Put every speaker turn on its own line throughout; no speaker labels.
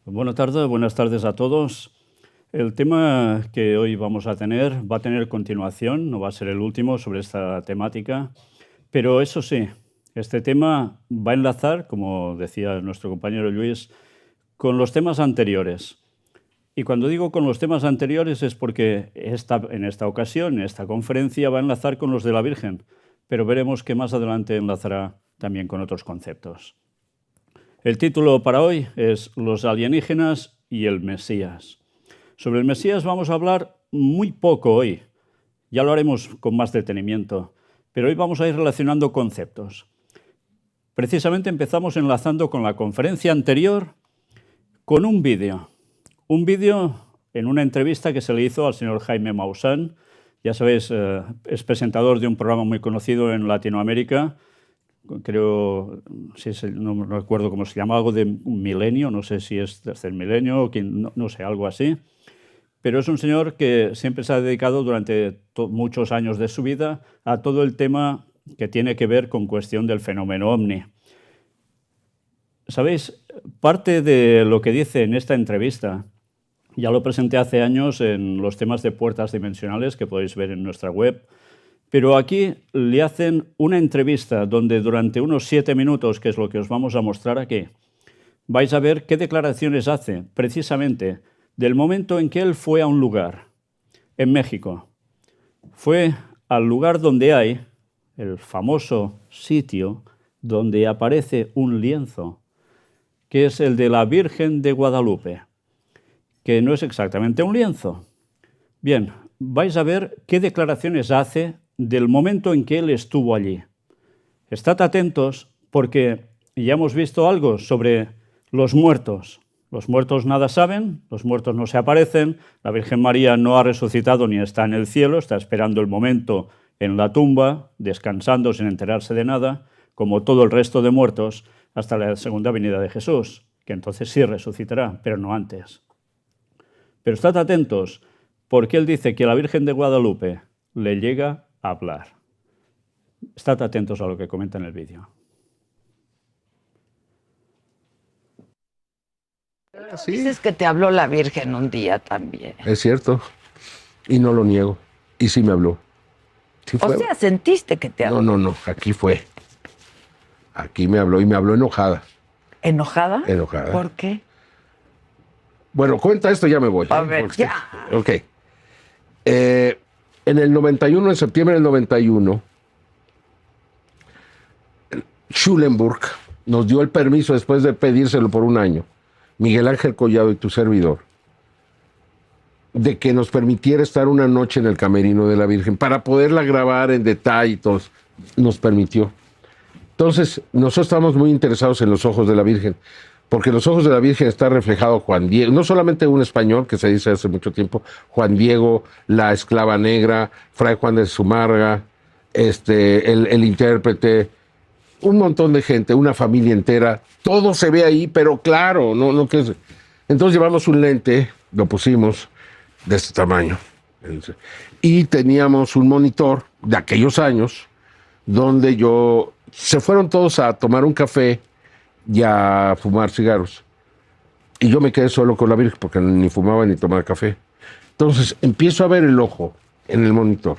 Buenas tardes a todos. El tema que hoy vamos a tener va a tener continuación, no va a ser el último sobre esta temática, pero eso sí, este tema va a enlazar, como decía nuestro compañero Luis, con los temas anteriores. Y cuando digo con los temas anteriores es porque en esta ocasión, en esta conferencia, va a enlazar con los de la Virgen, pero veremos que más adelante enlazará también con otros conceptos. El título para hoy es Los alienígenas y el Mesías. Sobre el Mesías vamos a hablar muy poco hoy, ya lo haremos con más detenimiento, pero hoy vamos a ir relacionando conceptos. Precisamente empezamos enlazando con la conferencia anterior con un vídeo en una entrevista que se le hizo al señor Jaime Maussan. Ya sabéis, es presentador de un programa muy conocido en Latinoamérica, creo, no recuerdo cómo se llama, algo de un milenio, no sé si es desde el milenio, no sé, algo así. Pero es un señor que siempre se ha dedicado durante muchos años de su vida a todo el tema que tiene que ver con cuestión del fenómeno ovni. ¿Sabéis? Parte de lo que dice en esta entrevista, ya lo presenté hace años en los temas de puertas dimensionales que podéis ver en nuestra web, pero aquí le hacen una entrevista donde durante unos 7 minutos, que es lo que os vamos a mostrar aquí, vais a ver qué declaraciones hace precisamente del momento en que él fue a un lugar, en México. Fue al lugar donde hay el famoso sitio donde aparece un lienzo, que es el de la Virgen de Guadalupe, que no es exactamente un lienzo. Bien, vais a ver qué declaraciones hace del momento en que él estuvo allí. Estad atentos porque ya hemos visto algo sobre los muertos. Los muertos nada saben, los muertos no se aparecen, la Virgen María no ha resucitado ni está en el cielo, está esperando el momento en la tumba, descansando sin enterarse de nada, como todo el resto de muertos, hasta la segunda venida de Jesús, que entonces sí resucitará, pero no antes. Pero estad atentos, porque él dice que la Virgen de Guadalupe le llega a hablar. Estad atentos a lo que comenta en el vídeo.
Sí.
Dices que te habló la Virgen un día también.
Es cierto, y no lo niego, y sí me habló. Sí
o sea, sentiste que te habló.
No, aquí fue. Aquí me habló, y me habló enojada.
¿Enojada?
Enojada.
¿Por qué?
Bueno, cuenta esto, ya me voy.
A ver,
porque,
ya.
Ok. En el 91, en septiembre del 91, Schulenburg nos dio el permiso, después de pedírselo por un año, Miguel Ángel Collado y tu servidor, de que nos permitiera estar una noche en el camerino de la Virgen para poderla grabar en detalle y todo. Nos permitió. Entonces, nosotros estamos muy interesados en los ojos de la Virgen, porque en los ojos de la Virgen está reflejado Juan Diego, no solamente un español que se dice hace mucho tiempo, Juan Diego, la esclava negra, Fray Juan de Zumárraga, el intérprete, un montón de gente, una familia entera, todo se ve ahí, pero claro, no que es. Entonces llevamos un lente, lo pusimos de este tamaño, y teníamos un monitor de aquellos años, donde se fueron todos a tomar un café y a fumar cigarros. Y yo me quedé solo con la Virgen, porque ni fumaba ni tomaba café. Entonces empiezo a ver el ojo en el monitor.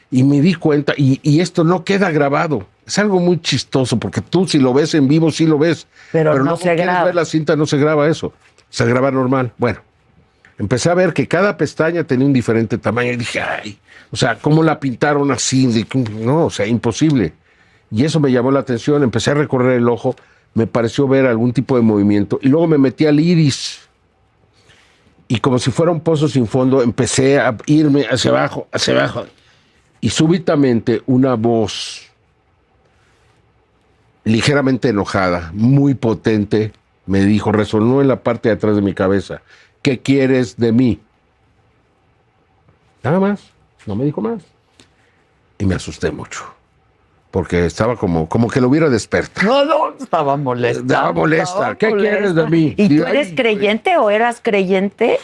Y me di cuenta, y esto no queda grabado. Es algo muy chistoso, porque tú si lo ves en vivo, sí lo ves.
Pero no
no
se graba.
ver la cinta, no se graba eso. Se graba normal. Bueno, empecé a ver que cada pestaña tenía un diferente tamaño. Y dije, ay, o sea, ¿cómo la pintaron así? No, o sea, imposible. Y eso me llamó la atención. Empecé a recorrer el ojo. Me pareció ver algún tipo de movimiento. Y luego me metí al iris. Y como si fuera un pozo sin fondo, empecé a irme hacia abajo, hacia abajo. Y súbitamente una voz ligeramente enojada, muy potente, me dijo, resonó en la parte de atrás de mi cabeza, ¿qué quieres de mí? Nada más, no me dijo más. Y me asusté mucho, porque estaba como que lo hubiera despertado.
No, estaba molesta.
Estaba molesta. ¿Qué quieres de mí?
¿Y
Digo,
tú eres
ay,
creyente o eras creyente?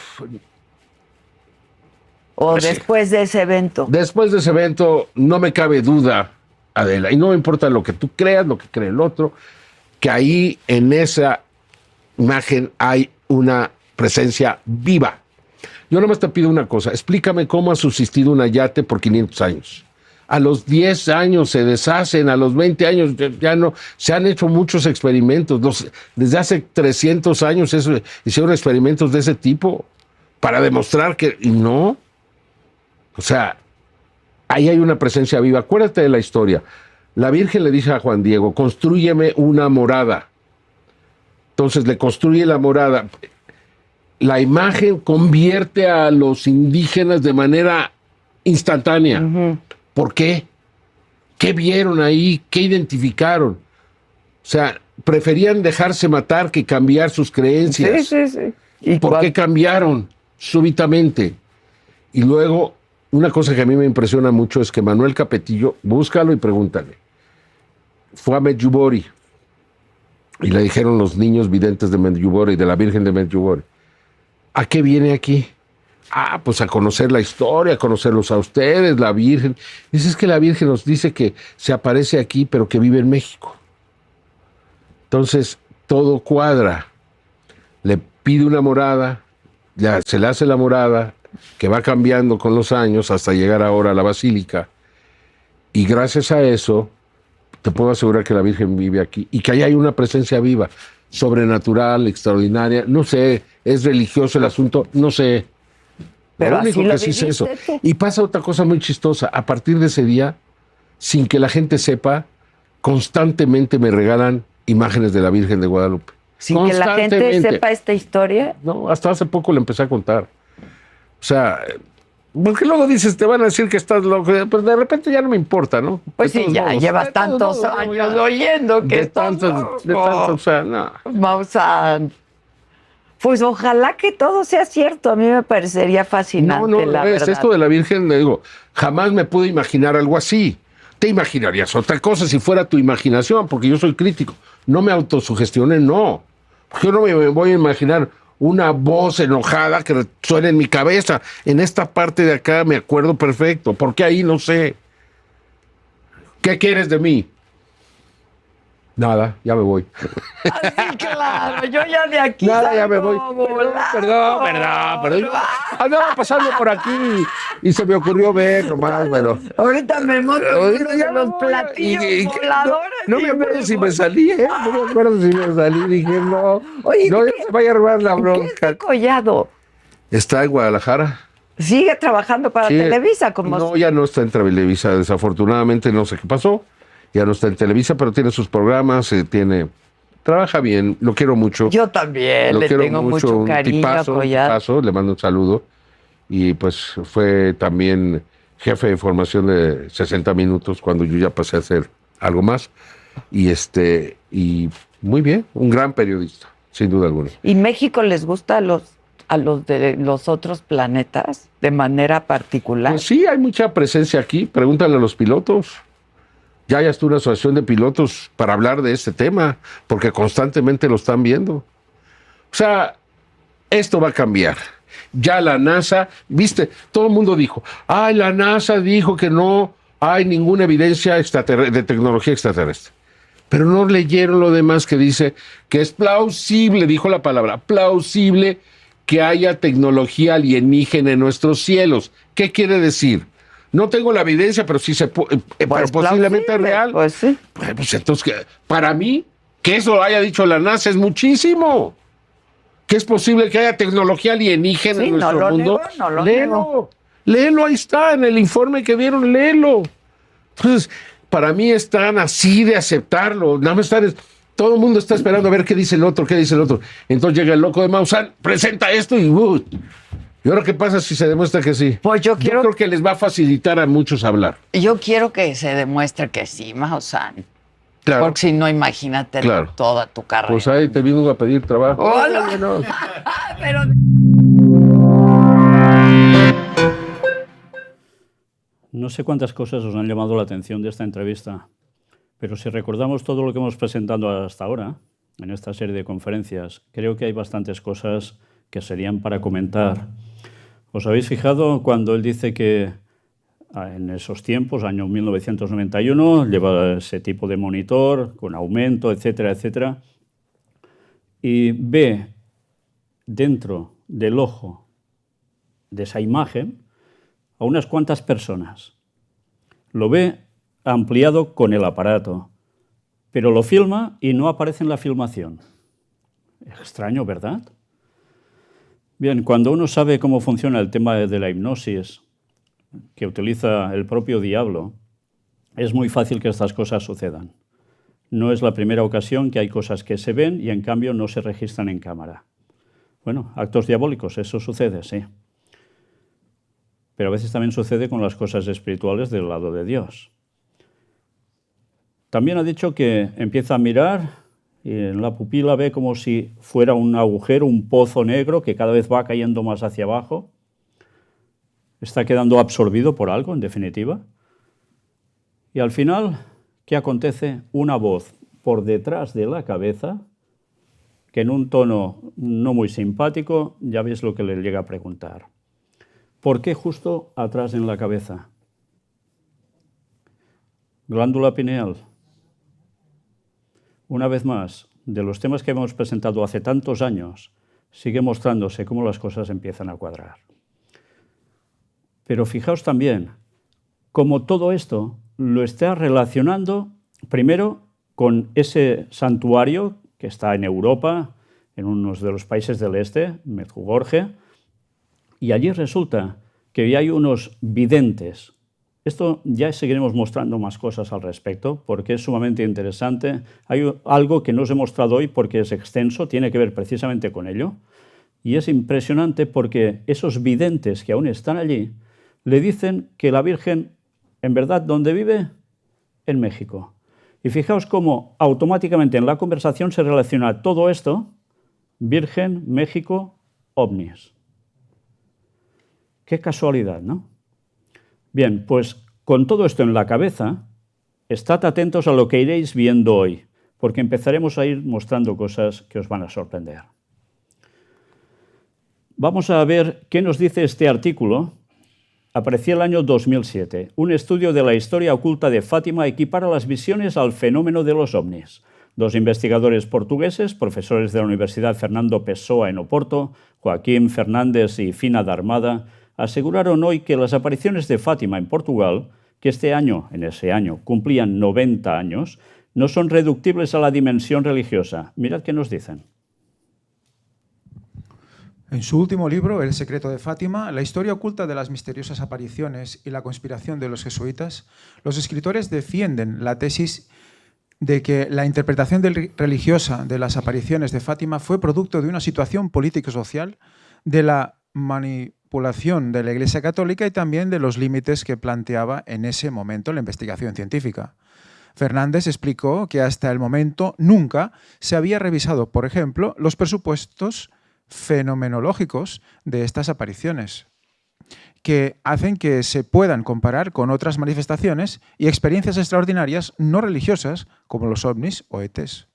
¿O
sí.
después de ese evento?
Después de ese evento, no me cabe duda, Adela, y no me importa lo que tú creas, lo que cree el otro, que ahí en esa imagen hay una presencia viva. Yo nomás te pido una cosa, explícame cómo ha subsistido un ayate por 500 años. A los 10 años se deshacen, a los 20 años ya no. Se han hecho muchos experimentos. Desde hace 300 años hicieron experimentos de ese tipo para demostrar que... Y no. O sea, ahí hay una presencia viva. Acuérdate de la historia. La Virgen le dice a Juan Diego, constrúyeme una morada. Entonces le construye la morada. La imagen convierte a los indígenas de manera instantánea.
Ujú.
¿Por qué? ¿Qué vieron ahí? ¿Qué identificaron? O sea, preferían dejarse matar que cambiar sus creencias.
Sí. ¿Y
¿Por qué cambiaron súbitamente? Y luego, una cosa que a mí me impresiona mucho es que Manuel Capetillo, búscalo y pregúntale, fue a Medjugorje y le dijeron los niños videntes de Medjugorje, de la Virgen de Medjugorje, ¿a qué viene aquí? Ah, pues a conocer la historia, a conocerlos a ustedes, la Virgen. Dice, es que la Virgen nos dice que se aparece aquí, pero que vive en México. Entonces, todo cuadra. Le pide una morada, ya se le hace la morada, que va cambiando con los años hasta llegar ahora a la Basílica. Y gracias a eso, te puedo asegurar que la Virgen vive aquí y que ahí hay una presencia viva, sobrenatural, extraordinaria. No sé, es religioso el asunto, no sé.
Pero
Lo único
así lo
que sí es eso.
viviste tú.
Y pasa otra cosa muy chistosa. A partir de ese día, sin que la gente sepa, constantemente me regalan imágenes de la Virgen de Guadalupe.
Sin que la gente
Constantemente.
sepa esta historia.
No, hasta hace poco le empecé a contar. O sea, porque luego dices, te van a decir que estás loco, pero de repente ya no me importa, ¿no?
Pues
De
sí,
todos
ya
modos.
llevas
De todos
tantos
modos,
años
ya.
oyendo que
De
estás
tantos,
loco.
o sea, no.
Maussan. Pues ojalá que todo sea cierto. A mí me parecería fascinante,
No,
la
es
verdad.
esto de la Virgen, le digo, jamás me pude imaginar algo así. Te imaginarías otra cosa si fuera tu imaginación, porque yo soy crítico. No me autosugestioné, no. Yo no me voy a imaginar una voz enojada que suene en mi cabeza. En esta parte de acá me acuerdo perfecto. ¿Por qué ahí? No sé. ¿Qué quieres de mí? Nada, ya me voy.
Así, claro, yo ya de aquí.
Nada, ya me voy.
salgo
Perdón.
volando.
Andaba pasando por aquí y se me ocurrió ver nomás, pero...
Ahorita me monto en
Ahorita
uno
ya
de
me
los
voy.
platillos
Y-
voladores.
No
y
me acuerdo si me
voy.
salí, ¿eh? No me acuerdo si me salí. Dije, no.
Oye,
no,
¿qué-
ya se vaya a armar la
¿Qué es
bronca.
de Collado?
Está en Guadalajara.
Sigue trabajando para
Sí.
Televisa como
No, ya no está en Televisa, desafortunadamente, no sé qué pasó. Ya no está en Televisa, pero tiene sus programas, trabaja bien, lo quiero mucho.
yo también
Lo
le
quiero
tengo mucho
un
cariño a Collado.
tipazo, le mando un saludo. Y pues fue también jefe de formación de 60 minutos cuando yo ya pasé a hacer algo más. Y muy bien, un gran periodista, sin duda alguna.
¿Y México les gusta a los de los otros planetas de manera particular?
Pues sí, hay mucha presencia aquí. Pregúntale a los pilotos. Ya hay hasta una asociación de pilotos para hablar de este tema, porque constantemente lo están viendo. O sea, esto va a cambiar. Ya la NASA, viste, todo el mundo dijo, ay, la NASA dijo que no hay ninguna evidencia de tecnología extraterrestre. Pero no leyeron lo demás que dice que es plausible, dijo la palabra, plausible que haya tecnología alienígena en nuestros cielos. ¿Qué quiere decir? No tengo la evidencia, pero sí pero posiblemente es
plausible,
real.
Pues sí.
Pues entonces, para mí, que eso lo haya dicho la NASA es muchísimo. Que es posible que haya tecnología alienígena
Sí,
en
no
nuestro
lo
mundo.
nego, no lo
léelo, léelo, ahí está, en el informe que dieron, léelo. Entonces, para mí están así de aceptarlo. Nada más todo el mundo está esperando a ver qué dice el otro, qué dice el otro. Entonces llega el loco de Maussan, presenta esto y ¿y ahora qué pasa si se demuestra que sí?
Pues yo
creo que les va a facilitar a muchos hablar.
Yo quiero que se demuestre que sí, Maussan.
Claro.
Porque si no, imagínate
Claro.
toda tu carrera.
Pues ahí te vino a pedir trabajo.
Hola.
Bueno.
Pero
No sé cuántas cosas os han llamado la atención de esta entrevista, pero si recordamos todo lo que hemos presentado hasta ahora, en esta serie de conferencias, creo que hay bastantes cosas que serían para comentar. ¿Os habéis fijado cuando él dice que en esos tiempos, año 1991, lleva ese tipo de monitor con aumento, etcétera, etcétera, y ve dentro del ojo de esa imagen a unas cuantas personas. Lo ve ampliado con el aparato, pero lo filma y no aparece en la filmación. Extraño, ¿verdad? Bien, cuando uno sabe cómo funciona el tema de la hipnosis que utiliza el propio diablo, es muy fácil que estas cosas sucedan. No es la primera ocasión que hay cosas que se ven y en cambio no se registran en cámara. Bueno, actos diabólicos, eso sucede, sí. Pero a veces también sucede con las cosas espirituales del lado de Dios. También ha dicho que empieza a mirar y en la pupila ve como si fuera un agujero, un pozo negro que cada vez va cayendo más hacia abajo. Está quedando absorbido por algo, en definitiva. Y al final, ¿qué acontece? Una voz por detrás de la cabeza, que en un tono no muy simpático, ya veis lo que le llega a preguntar. ¿Por qué justo atrás en la cabeza? Glándula pineal. Una vez más, de los temas que hemos presentado hace tantos años, sigue mostrándose cómo las cosas empiezan a cuadrar. Pero fijaos también cómo todo esto lo está relacionando primero con ese santuario que está en Europa, en uno de los países del este, Medjugorje, y allí resulta que hay unos videntes. Esto ya seguiremos mostrando más cosas al respecto, porque es sumamente interesante. Hay algo que no os he mostrado hoy porque es extenso, tiene que ver precisamente con ello, y es impresionante porque esos videntes que aún están allí le dicen que la Virgen, en verdad, ¿dónde vive? En México. Y fijaos cómo automáticamente en la conversación se relaciona todo esto, Virgen, México, ovnis. Qué casualidad, ¿no? Bien, pues con todo esto en la cabeza, estad atentos a lo que iréis viendo hoy, porque empezaremos a ir mostrando cosas que os van a sorprender. Vamos a ver qué nos dice este artículo. Apareció el año 2007. Un estudio de la historia oculta de Fátima equipara las visiones al fenómeno de los ovnis. Dos investigadores portugueses, profesores de la Universidad Fernando Pessoa en Oporto, Joaquín Fernández y Fina Darmada, aseguraron hoy que las apariciones de Fátima en Portugal, que en ese año, cumplían 90 años, no son reductibles a la dimensión religiosa. Mirad qué nos dicen.
En su último libro, El secreto de Fátima, la historia oculta de las misteriosas apariciones y la conspiración de los jesuitas, los escritores defienden la tesis de que la interpretación religiosa de las apariciones de Fátima fue producto de una situación político-social, de la manipulación de la Iglesia Católica y también de los límites que planteaba en ese momento la investigación científica. Fernández explicó que hasta el momento nunca se había revisado, por ejemplo, los presupuestos fenomenológicos de estas apariciones, que hacen que se puedan comparar con otras manifestaciones y experiencias extraordinarias no religiosas como los ovnis o ETs.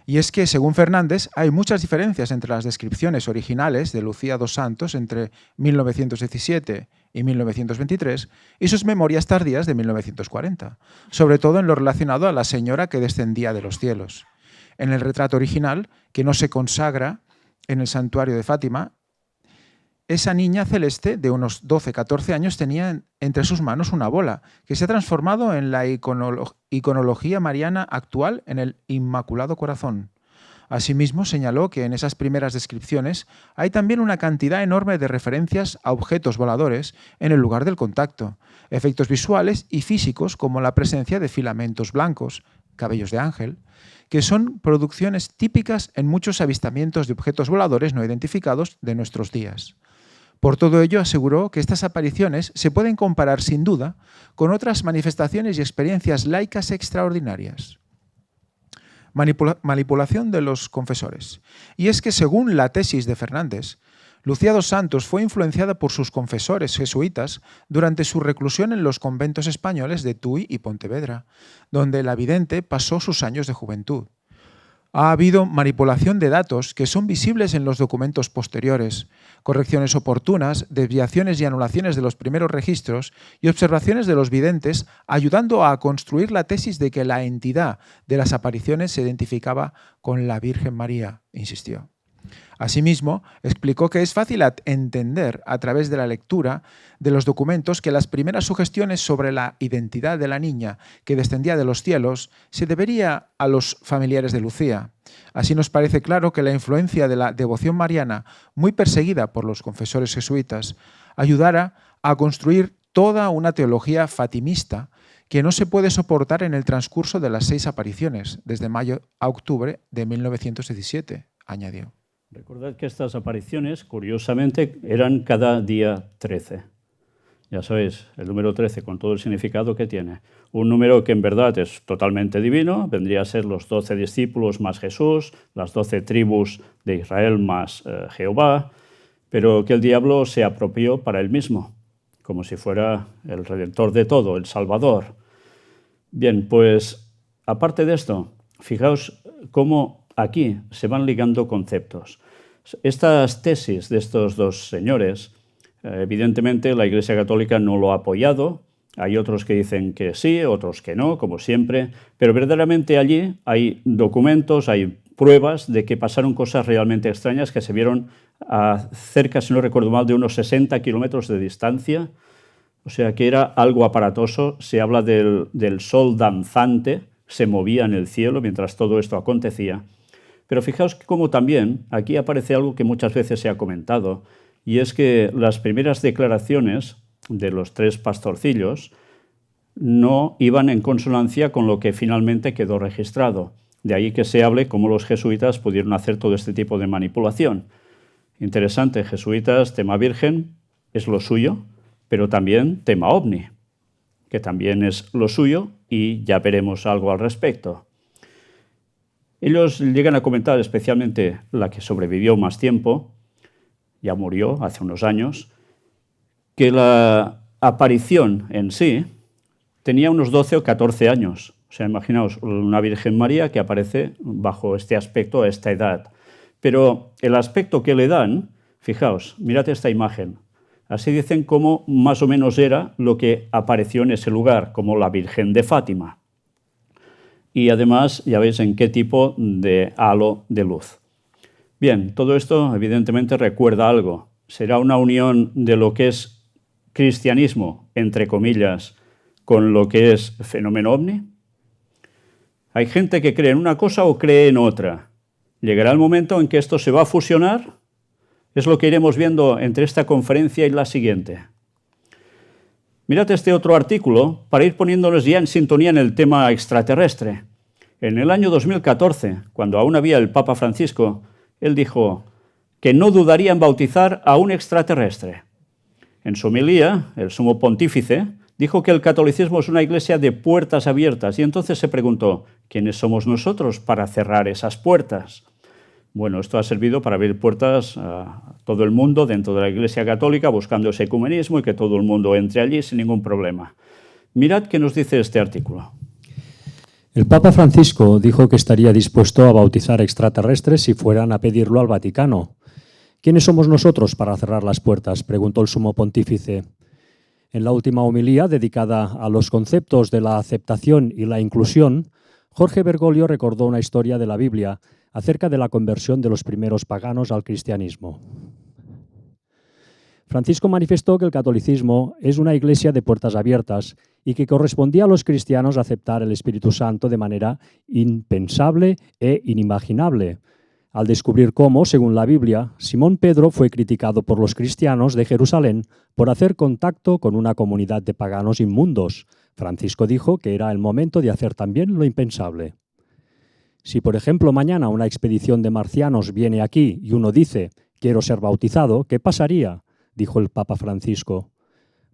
Y es que, según Fernández, hay muchas diferencias entre las descripciones originales de Lucía dos Santos entre 1917 y 1923 y sus memorias tardías de 1940, sobre todo en lo relacionado a la señora que descendía de los cielos. En el retrato original, que no se consagra en el santuario de Fátima, esa niña celeste de unos 12-14 años tenía entre sus manos una bola que se ha transformado en la iconología mariana actual en el Inmaculado Corazón. Asimismo, señaló que en esas primeras descripciones hay también una cantidad enorme de referencias a objetos voladores en el lugar del contacto, efectos visuales y físicos como la presencia de filamentos blancos, cabellos de ángel, que son producciones típicas en muchos avistamientos de objetos voladores no identificados de nuestros días. Por todo ello, aseguró que estas apariciones se pueden comparar sin duda con otras manifestaciones y experiencias laicas extraordinarias. Manipulación de los confesores. Y es que, según la tesis de Fernández, Lucía dos Santos fue influenciada por sus confesores jesuitas durante su reclusión en los conventos españoles de Tui y Pontevedra, donde la vidente pasó sus años de juventud. Ha habido manipulación de datos que son visibles en los documentos posteriores, correcciones oportunas, desviaciones y anulaciones de los primeros registros y observaciones de los videntes, ayudando a construir la tesis de que la entidad de las apariciones se identificaba con la Virgen María, insistió. Asimismo, explicó que es fácil entender a través de la lectura de los documentos que las primeras sugestiones sobre la identidad de la niña que descendía de los cielos se debería a los familiares de Lucía. Así nos parece claro que la influencia de la devoción mariana, muy perseguida por los confesores jesuitas, ayudara a construir toda una teología fatimista que no se puede soportar en el transcurso de las 6 apariciones, desde mayo a octubre de 1917, añadió.
Recordad que estas apariciones, curiosamente, eran cada día 13. Ya sabéis, el número 13 con todo el significado que tiene. Un número que en verdad es totalmente divino, vendría a ser los 12 discípulos más Jesús, las 12 tribus de Israel más Jehová, pero que el diablo se apropió para él mismo, como si fuera el redentor de todo, el Salvador. Bien, pues aparte de esto, fijaos cómo aquí se van ligando conceptos. Estas tesis de estos dos señores, evidentemente la Iglesia Católica no lo ha apoyado. Hay otros que dicen que sí, otros que no, como siempre. Pero verdaderamente allí hay documentos, hay pruebas de que pasaron cosas realmente extrañas que se vieron a cerca, si no recuerdo mal, de unos 60 kilómetros de distancia. O sea que era algo aparatoso. Se habla del sol danzante, se movía en el cielo mientras todo esto acontecía. Pero fijaos cómo también aquí aparece algo que muchas veces se ha comentado, y es que las primeras declaraciones de los 3 pastorcillos no iban en consonancia con lo que finalmente quedó registrado. De ahí que se hable cómo los jesuitas pudieron hacer todo este tipo de manipulación. Interesante, jesuitas, tema virgen es lo suyo, pero también tema ovni, que también es lo suyo, y ya veremos algo al respecto. Ellos llegan a comentar, especialmente la que sobrevivió más tiempo, ya murió hace unos años, que la aparición en sí tenía unos 12 o 14 años. O sea, imaginaos una Virgen María que aparece bajo este aspecto a esta edad. Pero el aspecto que le dan, fijaos, mirad esta imagen. Así dicen cómo más o menos era lo que apareció en ese lugar, como la Virgen de Fátima. Y además ya veis en qué tipo de halo de luz. Bien, todo esto evidentemente recuerda algo. ¿Será una unión de lo que es cristianismo, entre comillas, con lo que es fenómeno ovni? Hay gente que cree en una cosa o cree en otra. ¿Llegará el momento en que esto se va a fusionar? Es lo que iremos viendo entre esta conferencia y la siguiente. Mirad este otro artículo para ir poniéndonos ya en sintonía en el tema extraterrestre. En el año 2014, cuando aún había el Papa Francisco, él dijo que no dudaría en bautizar a un extraterrestre. En su homilía, el sumo pontífice dijo que el catolicismo es una iglesia de puertas abiertas y entonces se preguntó, ¿quiénes somos nosotros para cerrar esas puertas? Bueno, esto ha servido para abrir puertas a todo el mundo dentro de la Iglesia Católica, buscando ese ecumenismo y que todo el mundo entre allí sin ningún problema. Mirad qué nos dice este artículo.
El Papa Francisco dijo que estaría dispuesto a bautizar extraterrestres si fueran a pedirlo al Vaticano. ¿Quiénes somos nosotros para cerrar las puertas?, preguntó el sumo pontífice. En la última homilía, dedicada a los conceptos de la aceptación y la inclusión, Jorge Bergoglio recordó una historia de la Biblia acerca de la conversión de los primeros paganos al cristianismo. Francisco manifestó que el catolicismo es una iglesia de puertas abiertas y que correspondía a los cristianos aceptar el Espíritu Santo de manera impensable e inimaginable, al descubrir cómo, según la Biblia, Simón Pedro fue criticado por los cristianos de Jerusalén por hacer contacto con una comunidad de paganos inmundos. Francisco dijo que era el momento de hacer también lo impensable. Si, por ejemplo, mañana una expedición de marcianos viene aquí y uno dice «quiero ser bautizado», ¿qué pasaría?, dijo el Papa Francisco.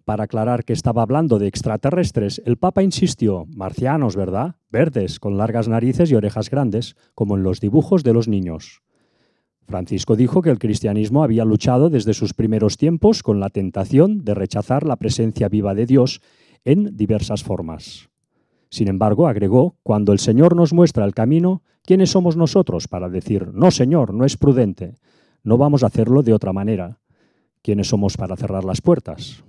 Para aclarar que estaba hablando de extraterrestres, el Papa insistió, marcianos, ¿verdad? Verdes, con largas narices y orejas grandes, como en los dibujos de los niños. Francisco dijo que el cristianismo había luchado desde sus primeros tiempos con la tentación de rechazar la presencia viva de Dios en diversas formas. Sin embargo, agregó, cuando el Señor nos muestra el camino, ¿quiénes somos nosotros para decir, no, Señor, no es prudente, no vamos a hacerlo de otra manera? ¿Quiénes somos para cerrar las puertas?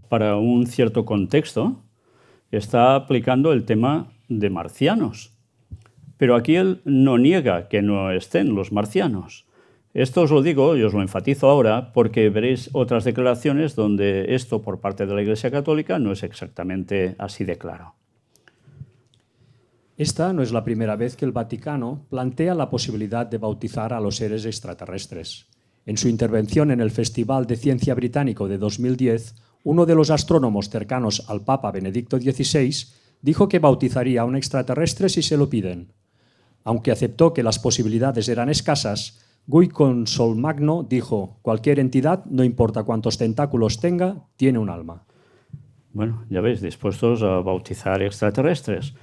Para un cierto contexto, está aplicando el tema de marcianos. Pero aquí él no niega que no estén los marcianos. Esto os lo digo y os lo enfatizo ahora porque veréis otras declaraciones donde esto por parte de la Iglesia Católica no es exactamente así de claro.
Esta no es la primera vez que el Vaticano plantea la posibilidad de bautizar a los seres extraterrestres. En su intervención en el Festival de Ciencia Británico de 2010, uno de los astrónomos cercanos al Papa Benedicto XVI dijo que bautizaría a un extraterrestre si se lo piden. Aunque aceptó que las posibilidades eran escasas, Guy Consolmagno dijo: cualquier entidad, no importa cuántos tentáculos tenga, tiene un alma.
Bueno, ya veis, dispuestos a bautizar extraterrestres.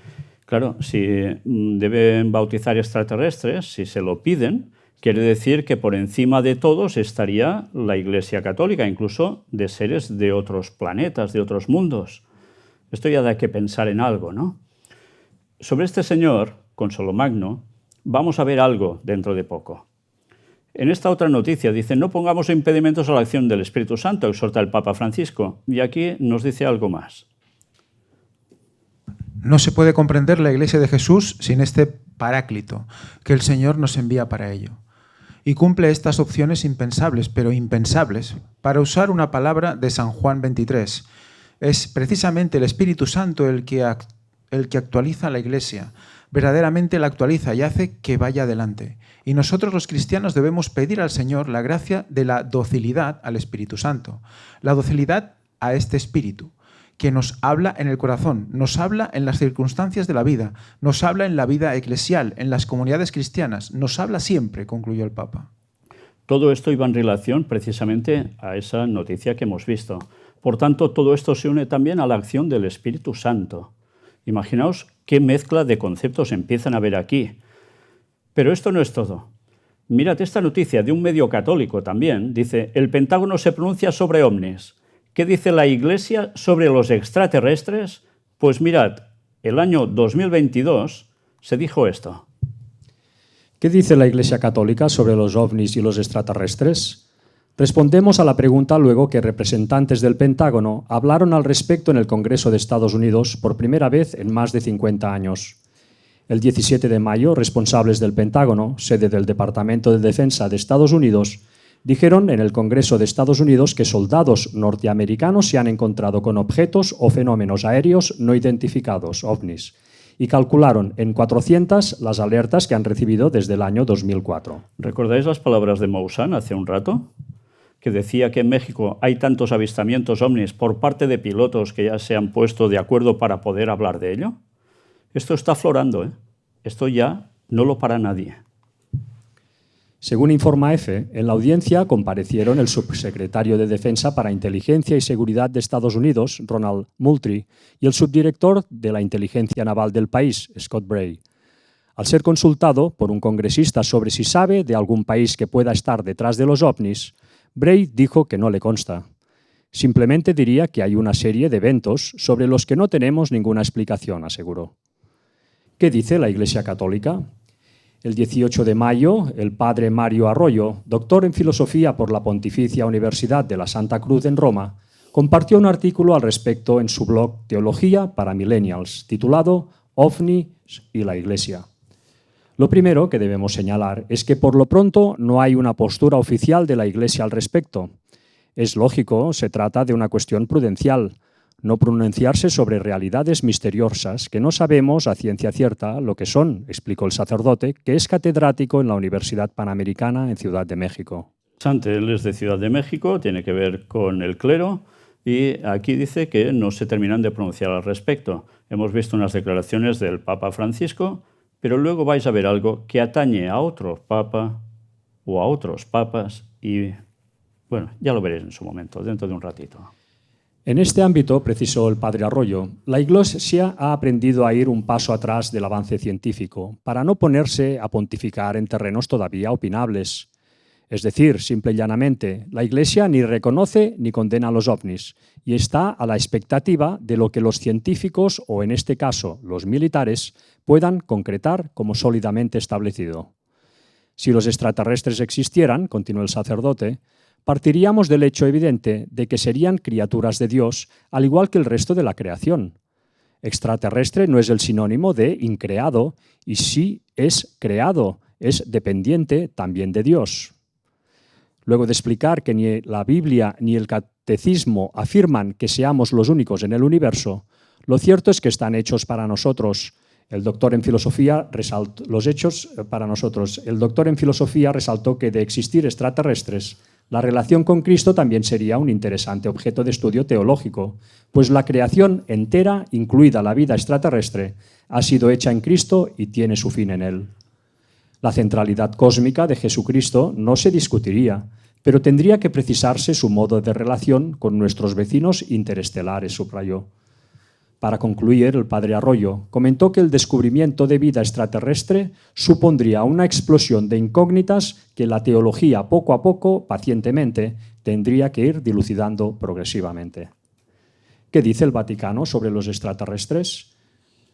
Claro, si deben bautizar extraterrestres, si se lo piden, quiere decir que por encima de todos estaría la Iglesia Católica, incluso de seres de otros planetas, de otros mundos. Esto ya da que pensar en algo, ¿no? Sobre este señor, Consolmagno, vamos a ver algo dentro de poco. En esta otra noticia dice: no pongamos impedimentos a la acción del Espíritu Santo, exhorta el Papa Francisco. Y aquí nos dice algo más.
No se puede comprender la Iglesia de Jesús sin este Paráclito, que el Señor nos envía para ello. Y cumple estas opciones impensables, pero impensables, para usar una palabra de San Juan 23. Es precisamente el Espíritu Santo el que actualiza la Iglesia, verdaderamente la actualiza y hace que vaya adelante. Y nosotros los cristianos debemos pedir al Señor la gracia de la docilidad al Espíritu Santo, la docilidad a este Espíritu, que nos habla en el corazón, nos habla en las circunstancias de la vida, nos habla en la vida eclesial, en las comunidades cristianas, nos habla siempre, concluyó el Papa.
Todo esto iba en relación precisamente a esa noticia que hemos visto. Por tanto, todo esto se une también a la acción del Espíritu Santo. Imaginaos qué mezcla de conceptos empiezan a haber aquí. Pero esto no es todo. Mirad esta noticia de un medio católico también. Dice: el Pentágono se pronuncia sobre ovnis. ¿Qué dice la Iglesia sobre los extraterrestres? Pues mirad, el año 2022 se dijo esto.
¿Qué dice la Iglesia Católica sobre los ovnis y los extraterrestres? Respondemos a la pregunta luego que representantes del Pentágono hablaron al respecto en el Congreso de Estados Unidos por primera vez en más de 50 años. El 17 de mayo, responsables del Pentágono, sede del Departamento de Defensa de Estados Unidos, dijeron en el Congreso de Estados Unidos que soldados norteamericanos se han encontrado con objetos o fenómenos aéreos no identificados, ovnis, y calcularon en 400 las alertas que han recibido desde el año 2004.
¿Recordáis las palabras de Maussan hace un rato? Que decía que en México hay tantos avistamientos ovnis por parte de pilotos que ya se han puesto de acuerdo para poder hablar de ello. Esto está aflorando, ¿eh? Esto ya no lo para nadie.
Según informa EFE, en la audiencia comparecieron el subsecretario de Defensa para Inteligencia y Seguridad de Estados Unidos, Ronald Moultrie, y el subdirector de la Inteligencia Naval del país, Scott Bray. Al ser consultado por un congresista sobre si sabe de algún país que pueda estar detrás de los ovnis, Bray dijo que no le consta. Simplemente diría que hay una serie de eventos sobre los que no tenemos ninguna explicación, aseguró. ¿Qué dice la Iglesia Católica? El 18 de mayo, el padre Mario Arroyo, doctor en filosofía por la Pontificia Universidad de la Santa Cruz en Roma, compartió un artículo al respecto en su blog Teología para Millennials, titulado OVNIs y la Iglesia. Lo primero que debemos señalar es que por lo pronto no hay una postura oficial de la Iglesia al respecto. Es lógico, se trata de una cuestión prudencial, no pronunciarse sobre realidades misteriosas que no sabemos a ciencia cierta lo que son, explicó el sacerdote, que es catedrático en la Universidad Panamericana en Ciudad de México.
Él es de Ciudad de México, tiene que ver con el clero, y aquí dice que no se terminan de pronunciar al respecto. Hemos visto unas declaraciones del Papa Francisco, pero luego vais a ver algo que atañe a otro papa o a otros papas y, bueno, ya lo veréis en su momento, dentro de un ratito.
En este ámbito, precisó el padre Arroyo, la Iglesia ha aprendido a ir un paso atrás del avance científico para no ponerse a pontificar en terrenos todavía opinables. Es decir, simple y llanamente, la Iglesia ni reconoce ni condena a los ovnis y está a la expectativa de lo que los científicos, o en este caso los militares, puedan concretar como sólidamente establecido. Si los extraterrestres existieran, continuó el sacerdote, partiríamos del hecho evidente de que serían criaturas de Dios, al igual que el resto de la creación. Extraterrestre no es el sinónimo de increado, y si es creado, es dependiente también de Dios. Luego de explicar que ni la Biblia ni el catecismo afirman que seamos los únicos en el universo, lo cierto es que están hechos para nosotros. El doctor en filosofía resaltó los hechos para nosotros. El doctor en filosofía resaltó que de existir extraterrestres, la relación con Cristo también sería un interesante objeto de estudio teológico, pues la creación entera, incluida la vida extraterrestre, ha sido hecha en Cristo y tiene su fin en él. La centralidad cósmica de Jesucristo no se discutiría, pero tendría que precisarse su modo de relación con nuestros vecinos interestelares, subrayó. Para concluir, el padre Arroyo comentó que el descubrimiento de vida extraterrestre supondría una explosión de incógnitas que la teología poco a poco, pacientemente, tendría que ir dilucidando progresivamente. ¿Qué dice el Vaticano sobre los extraterrestres?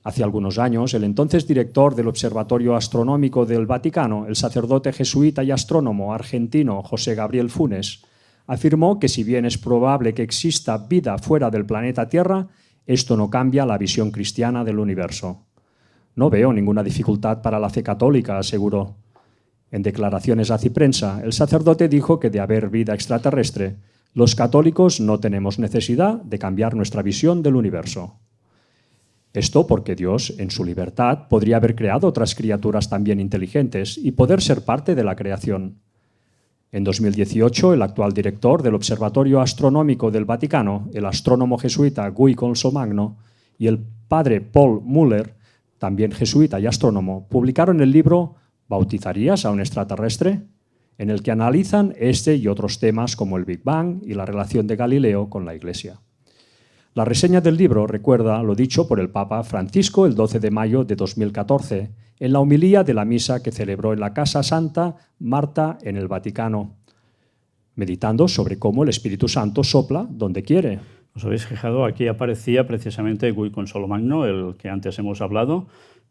Hace algunos años, el entonces director del Observatorio Astronómico del Vaticano, el sacerdote jesuita y astrónomo argentino José Gabriel Funes, afirmó que si bien es probable que exista vida fuera del planeta Tierra, esto no cambia la visión cristiana del universo. No veo ninguna dificultad para la fe católica, aseguró. En declaraciones a Ciprensa, el sacerdote dijo que de haber vida extraterrestre, los católicos no tenemos necesidad de cambiar nuestra visión del universo. Esto porque Dios, en su libertad, podría haber creado otras criaturas también inteligentes y poder ser parte de la creación. En 2018, el actual director del Observatorio Astronómico del Vaticano, el astrónomo jesuita Guy Consolmagno, y el padre Paul Müller, también jesuita y astrónomo, publicaron el libro ¿Bautizarías a un extraterrestre?, en el que analizan este y otros temas como el Big Bang y la relación de Galileo con la Iglesia. La reseña del libro recuerda lo dicho por el Papa Francisco el 12 de mayo de 2014, en la homilía de la misa que celebró en la Casa Santa Marta en el Vaticano, meditando sobre cómo el Espíritu Santo sopla donde quiere.
¿Os habéis fijado? Aquí aparecía precisamente Guy Consolmagno, el que antes hemos hablado,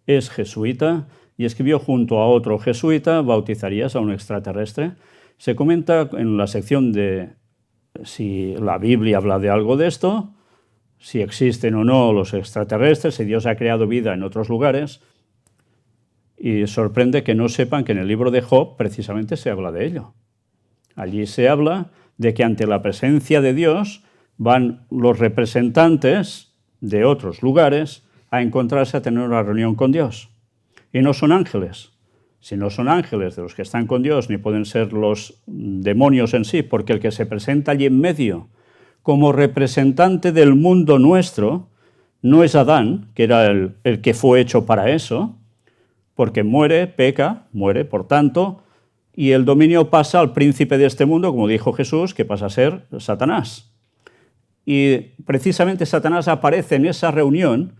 es jesuita y escribió junto a otro jesuita ¿Bautizarías a un extraterrestre? Se comenta en la sección de si la Biblia habla de algo de esto, si existen o no los extraterrestres, si Dios ha creado vida en otros lugares. Y sorprende que no sepan que en el libro de Job precisamente se habla de ello. Allí se habla de que ante la presencia de Dios van los representantes de otros lugares a encontrarse a tener una reunión con Dios. Y no son ángeles. Si no son ángeles de los que están con Dios, ni pueden ser los demonios en sí, porque el que se presenta allí en medio como representante del mundo nuestro no es Adán, que era el que fue hecho para eso, porque muere, peca, muere, por tanto, y el dominio pasa al príncipe de este mundo, como dijo Jesús, que pasa a ser Satanás. Y precisamente Satanás aparece en esa reunión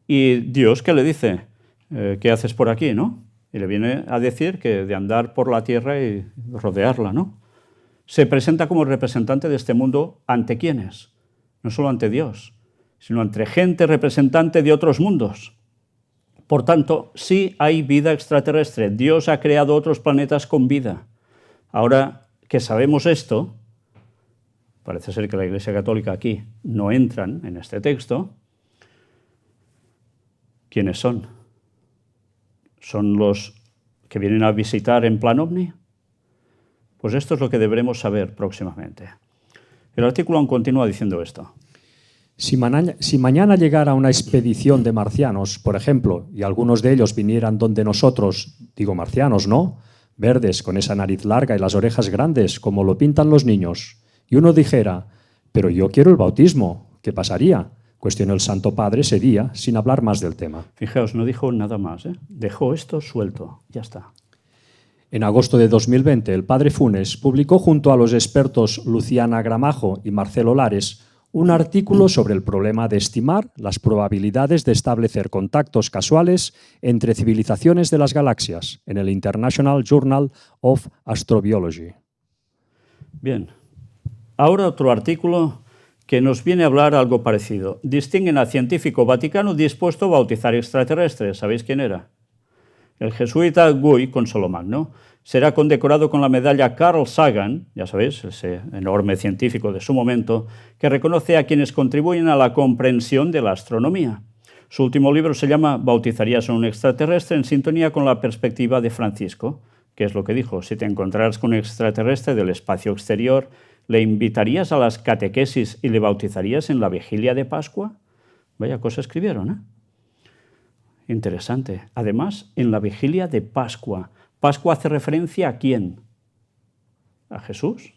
y Dios, ¿qué le dice? ¿Qué haces por aquí, no? Y le viene a decir que de andar por la tierra y rodearla, ¿no? Se presenta como representante de este mundo ¿ante quiénes? No solo ante Dios, sino ante gente representante de otros mundos. Por tanto, sí hay vida extraterrestre. Dios ha creado otros planetas con vida. Ahora que sabemos esto, parece ser que la Iglesia Católica aquí no entran en este texto. ¿Quiénes son? ¿Son los que vienen a visitar en plan ovni? Pues esto es lo que deberemos saber próximamente. El artículo aún continúa diciendo esto.
Si mañana llegara una expedición de marcianos, por ejemplo, y algunos de ellos vinieran donde nosotros, digo marcianos, ¿no?, verdes, con esa nariz larga y las orejas grandes, como lo pintan los niños, y uno dijera, pero yo quiero el bautismo, ¿qué pasaría?, cuestionó el Santo Padre ese día, sin hablar más del tema.
Fijaos, no dijo nada más, ¿eh? Dejó esto suelto, ya está.
En agosto de 2020, el padre Funes publicó junto a los expertos Luciana Gramajo y Marcelo Lares un artículo sobre el problema de estimar las probabilidades de establecer contactos casuales entre civilizaciones de las galaxias en el International Journal of Astrobiology.
Bien, ahora otro artículo que nos viene a hablar algo parecido. Distinguen al científico vaticano dispuesto a bautizar extraterrestres. ¿Sabéis quién era? El jesuita Guy Consolmagno será condecorado con la medalla Carl Sagan, ya sabéis, ese enorme científico de su momento, que reconoce a quienes contribuyen a la comprensión de la astronomía. Su último libro se llama ¿Bautizarías a un extraterrestre?, en sintonía con la perspectiva de Francisco. ¿Qué es lo que dijo? Si te encontraras con un extraterrestre del espacio exterior, ¿le invitarías a las catequesis y le bautizarías en la vigilia de Pascua? Vaya cosa escribieron, ¿eh? Interesante. Además, en la vigilia de Pascua. ¿Pascua hace referencia a quién? ¿A Jesús?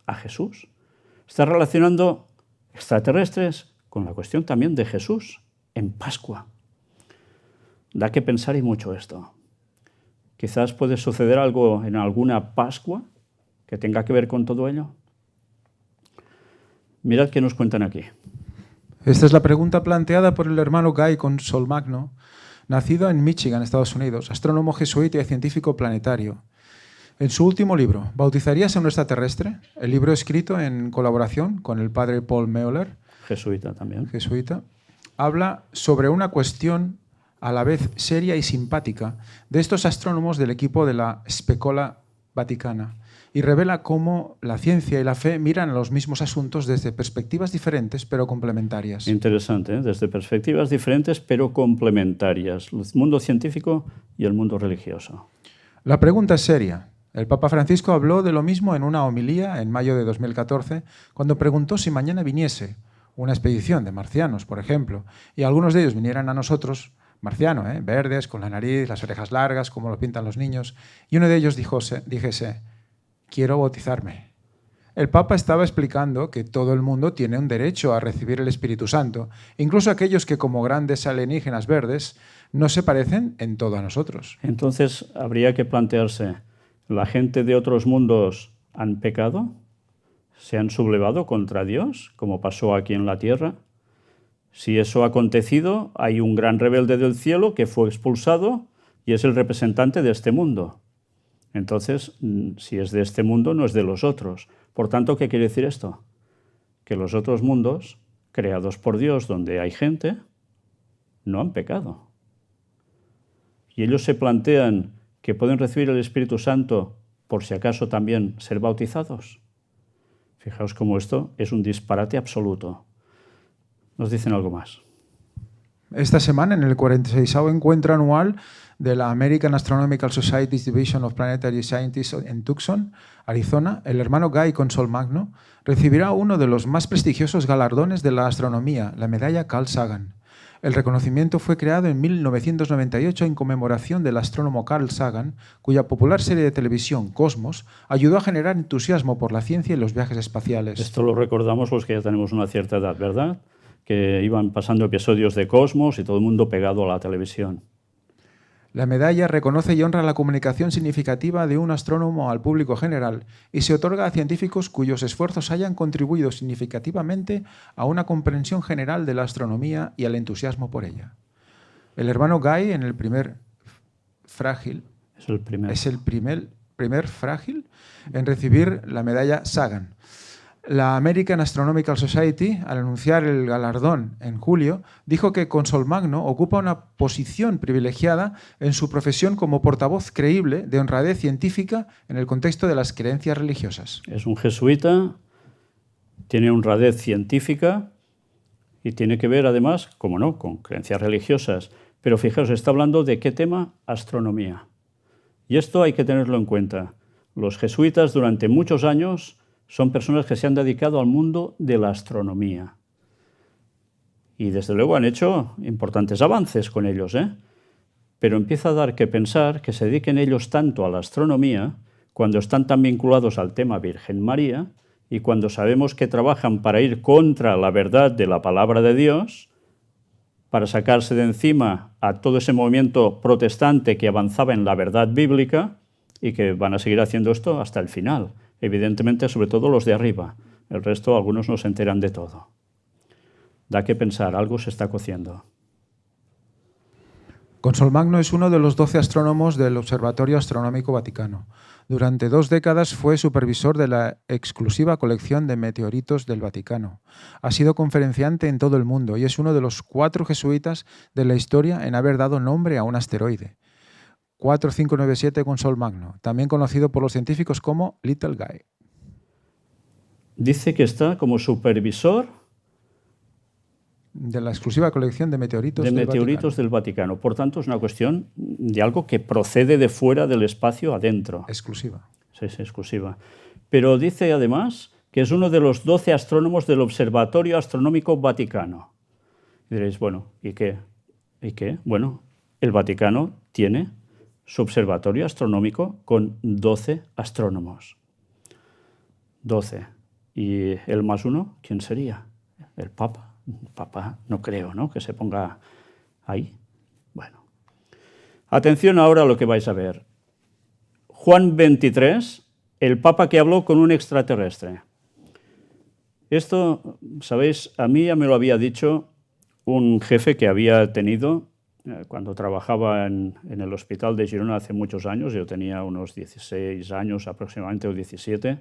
¿A Jesús? Está relacionando extraterrestres con la cuestión también de Jesús en Pascua. Da que pensar y mucho esto. Quizás puede suceder algo en alguna Pascua que tenga que ver con todo ello. Mirad qué nos cuentan aquí.
Esta es la pregunta planteada por el hermano Guy Consolmagno, nacido en Michigan, Estados Unidos, astrónomo jesuita y científico planetario. En su último libro, ¿Bautizarías a un extraterrestre?, el libro escrito en colaboración con el padre Paul Meuler,
Jesuita también.
jesuita, habla sobre una cuestión a la vez seria y simpática de estos astrónomos del equipo de la Specola Vaticana y revela cómo la ciencia y la fe miran a los mismos asuntos desde perspectivas diferentes pero complementarias.
Interesante, ¿eh? Desde perspectivas diferentes pero complementarias. El mundo científico y el mundo religioso.
La pregunta es seria. El Papa Francisco habló de lo mismo en una homilía en mayo de 2014, cuando preguntó si mañana viniese una expedición de marcianos, por ejemplo, y algunos de ellos vinieran a nosotros, marciano, verdes, con la nariz, las orejas largas, como lo pintan los niños, y uno de ellos dijese, quiero bautizarme. El Papa estaba explicando que todo el mundo tiene un derecho a recibir el Espíritu Santo, incluso aquellos que como grandes alienígenas verdes no se parecen en todo a nosotros.
Entonces habría que plantearse, ¿la gente de otros mundos han pecado? ¿Se han sublevado contra Dios, como pasó aquí en la tierra? Si eso ha acontecido, hay un gran rebelde del cielo que fue expulsado y es el representante de este mundo. Entonces, si es de este mundo, no es de los otros. Por tanto, ¿qué quiere decir esto? Que los otros mundos, creados por Dios, donde hay gente, no han pecado. Y ellos se plantean que pueden recibir el Espíritu Santo por si acaso también ser bautizados. Fijaos cómo esto es un disparate absoluto. Nos dicen algo más.
Esta semana, en el 46º encuentro anual de la American Astronomical Society's Division of Planetary Scientists en Tucson, Arizona, el hermano Guy Consolmagno recibirá uno de los más prestigiosos galardones de la astronomía, la medalla Carl Sagan. El reconocimiento fue creado en 1998 en conmemoración del astrónomo Carl Sagan, cuya popular serie de televisión Cosmos ayudó a generar entusiasmo por la ciencia y los viajes espaciales.
Esto lo recordamos los que ya tenemos una cierta edad, ¿verdad? Que iban pasando episodios de Cosmos y todo el mundo pegado a la televisión.
La medalla reconoce y honra la comunicación significativa de un astrónomo al público general y se otorga a científicos cuyos esfuerzos hayan contribuido significativamente a una comprensión general de la astronomía y al entusiasmo por ella. El hermano Guy, en el primer frágil, es el primer frágil en recibir la medalla Sagan. La American Astronomical Society, al anunciar el galardón en julio, dijo que Consolmagno ocupa una posición privilegiada en su profesión como portavoz creíble de honradez científica en el contexto de las creencias religiosas.
Es un jesuita, tiene honradez científica y tiene que ver además, como no, con creencias religiosas. Pero fijaos, está hablando de qué tema: astronomía. Y esto hay que tenerlo en cuenta. Los jesuitas durante muchos años son personas que se han dedicado al mundo de la astronomía. Y desde luego han hecho importantes avances con ellos, ¿eh? Pero empieza a dar que pensar que se dediquen ellos tanto a la astronomía cuando están tan vinculados al tema Virgen María y cuando sabemos que trabajan para ir contra la verdad de la palabra de Dios, para sacarse de encima a todo ese movimiento protestante que avanzaba en la verdad bíblica y que van a seguir haciendo esto hasta el final. Evidentemente, sobre todo los de arriba. El resto, algunos no se enteran de todo. Da que pensar, algo se está cociendo.
Consolmagno es uno de los 12 astrónomos del Observatorio Astronómico Vaticano. Durante 2 décadas fue supervisor de la exclusiva colección de meteoritos del Vaticano. Ha sido conferenciante en todo el mundo y es uno de los 4 jesuitas de la historia en haber dado nombre a un asteroide. 4597 Consolmagno, también conocido por los científicos como Little Guy.
Dice que está como supervisor
de la exclusiva colección de meteoritos
de
del
meteoritos
Vaticano.
del Vaticano. Por tanto, es una cuestión de algo que procede de fuera del espacio adentro.
Exclusiva.
Sí, sí, exclusiva. Pero dice además que es uno de los 12 astrónomos del Observatorio Astronómico Vaticano. Y diréis, bueno, ¿y qué? ¿Y qué? Bueno, el Vaticano tiene su observatorio astronómico con 12 astrónomos. 12. ¿Y el más uno? ¿Quién sería? El Papa. El Papa no creo, ¿no?, que se ponga ahí. Bueno. Atención ahora a lo que vais a ver. Juan XXIII, el Papa que habló con un extraterrestre. Esto, ¿sabéis? A mí ya me lo había dicho un jefe que había tenido cuando trabajaba en el hospital de Girona hace muchos años. Yo tenía unos 16 años aproximadamente, o 17.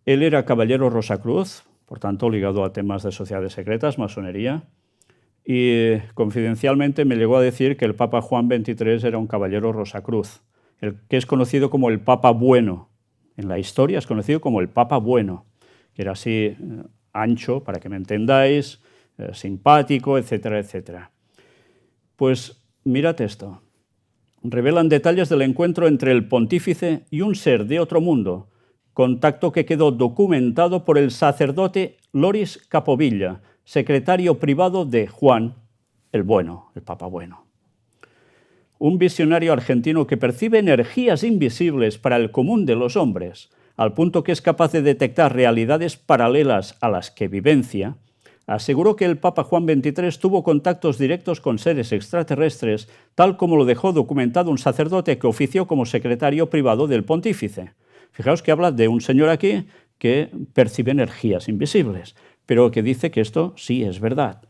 Él era caballero Rosacruz, por tanto ligado a temas de sociedades secretas, masonería, y confidencialmente me llegó a decir que el Papa Juan XXIII era un caballero Rosacruz, el que es conocido como el Papa Bueno. En la historia es conocido como el Papa Bueno, que era así ancho, para que me entendáis, simpático, etcétera, etcétera. Pues mirad esto. Revelan detalles del encuentro entre el pontífice y un ser de otro mundo, contacto que quedó documentado por el sacerdote Loris Capovilla, secretario privado de Juan el Bueno, el Papa Bueno. Un visionario argentino que percibe energías invisibles para el común de los hombres, al punto que es capaz de detectar realidades paralelas a las que vivencia, aseguró que el Papa Juan XXIII tuvo contactos directos con seres extraterrestres, tal como lo dejó documentado un sacerdote que ofició como secretario privado del pontífice. Fijaos que habla de un señor aquí que percibe energías invisibles, pero que dice que esto sí es verdad.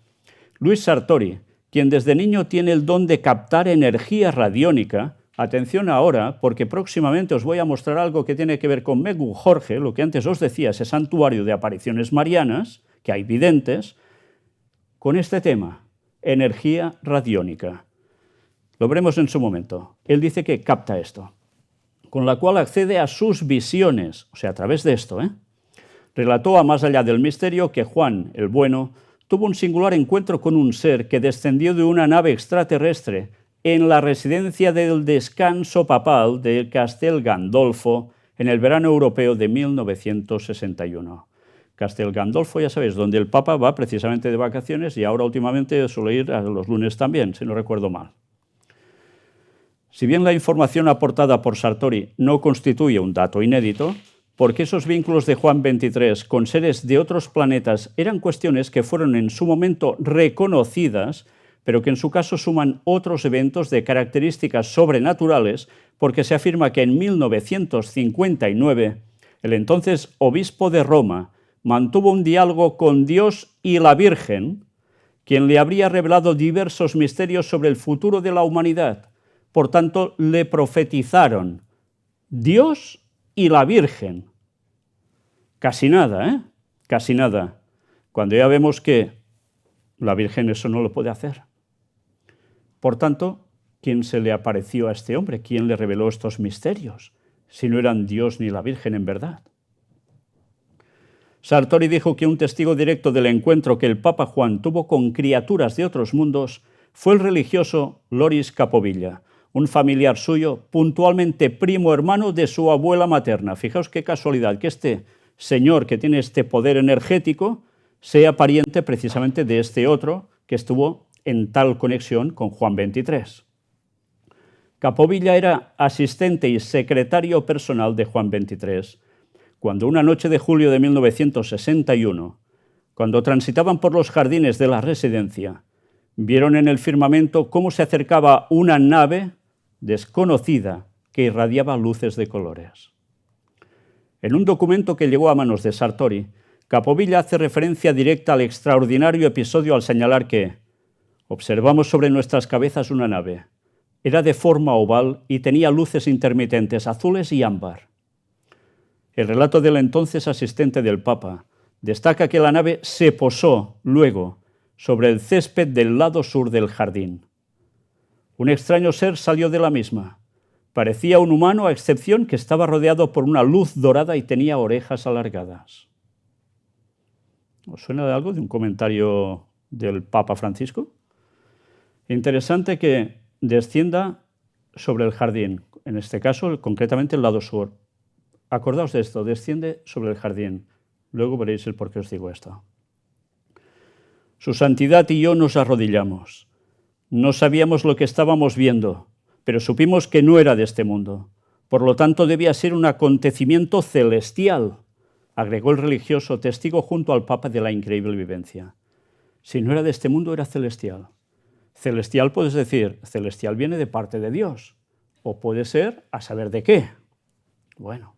Luis Sartori, quien desde niño tiene el don de captar energía radiónica, atención ahora, porque próximamente os voy a mostrar algo que tiene que ver con Megun Jorge, lo que antes os decía, ese santuario de apariciones marianas, que hay videntes, con este tema, energía radiónica. Lo veremos en su momento. Él dice que capta esto, con la cual accede a sus visiones, o sea, a través de esto. Relató a Más allá del misterio que Juan el Bueno tuvo un singular encuentro con un ser que descendió de una nave extraterrestre en la residencia del descanso papal de Castel Gandolfo en el verano europeo de 1961. Castel Gandolfo, ya sabéis, donde el Papa va precisamente de vacaciones y ahora últimamente suele ir a los lunes también, si no recuerdo mal. Si bien la información aportada por Sartori no constituye un dato inédito, porque esos vínculos de Juan XXIII con seres de otros planetas eran cuestiones que fueron en su momento reconocidas, pero que en su caso suman otros eventos de características sobrenaturales, porque se afirma que en 1959 el entonces obispo de Roma mantuvo un diálogo con Dios y la Virgen, quien le habría revelado diversos misterios sobre el futuro de la humanidad. Por tanto, le profetizaron Dios y la Virgen. Casi nada, ¿eh? Casi nada. Cuando ya vemos que la Virgen eso no lo puede hacer. Por tanto, ¿quién se le apareció a este hombre? ¿Quién le reveló estos misterios? Si no eran Dios ni la Virgen en verdad. Sartori dijo que un testigo directo del encuentro que el Papa Juan tuvo con criaturas de otros mundos fue el religioso Loris Capovilla, un familiar suyo, puntualmente primo hermano de su abuela materna. Fijaos qué casualidad que este señor que tiene este poder energético sea pariente precisamente de este otro que estuvo en tal conexión con Juan XXIII. Capovilla era asistente y secretario personal de Juan XXIII, cuando una noche de julio de 1961, cuando transitaban por los jardines de la residencia, vieron en el firmamento cómo se acercaba una nave desconocida que irradiaba luces de colores. En un documento que llegó a manos de Sartori, Capovilla hace referencia directa al extraordinario episodio al señalar que observamos sobre nuestras cabezas una nave. Era de forma oval y tenía luces intermitentes azules y ámbar. El relato del entonces asistente del Papa destaca que la nave se posó luego sobre el césped del lado sur del jardín. Un extraño ser salió de la misma. Parecía un humano a excepción que estaba rodeado por una luz dorada y tenía orejas alargadas. ¿Os suena de algo, de un comentario del Papa Francisco? Interesante que descienda sobre el jardín, en este caso, concretamente el lado sur. Acordaos de esto, desciende sobre el jardín. Luego veréis el por qué os digo esto. Su Santidad y yo nos arrodillamos. No sabíamos lo que estábamos viendo, pero supimos que no era de este mundo. Por lo tanto, debía ser un acontecimiento celestial, agregó el religioso, testigo junto al Papa de la increíble vivencia. Si no era de este mundo, era celestial. Celestial puedes decir, celestial viene de parte de Dios, o puede ser a saber de qué. Bueno,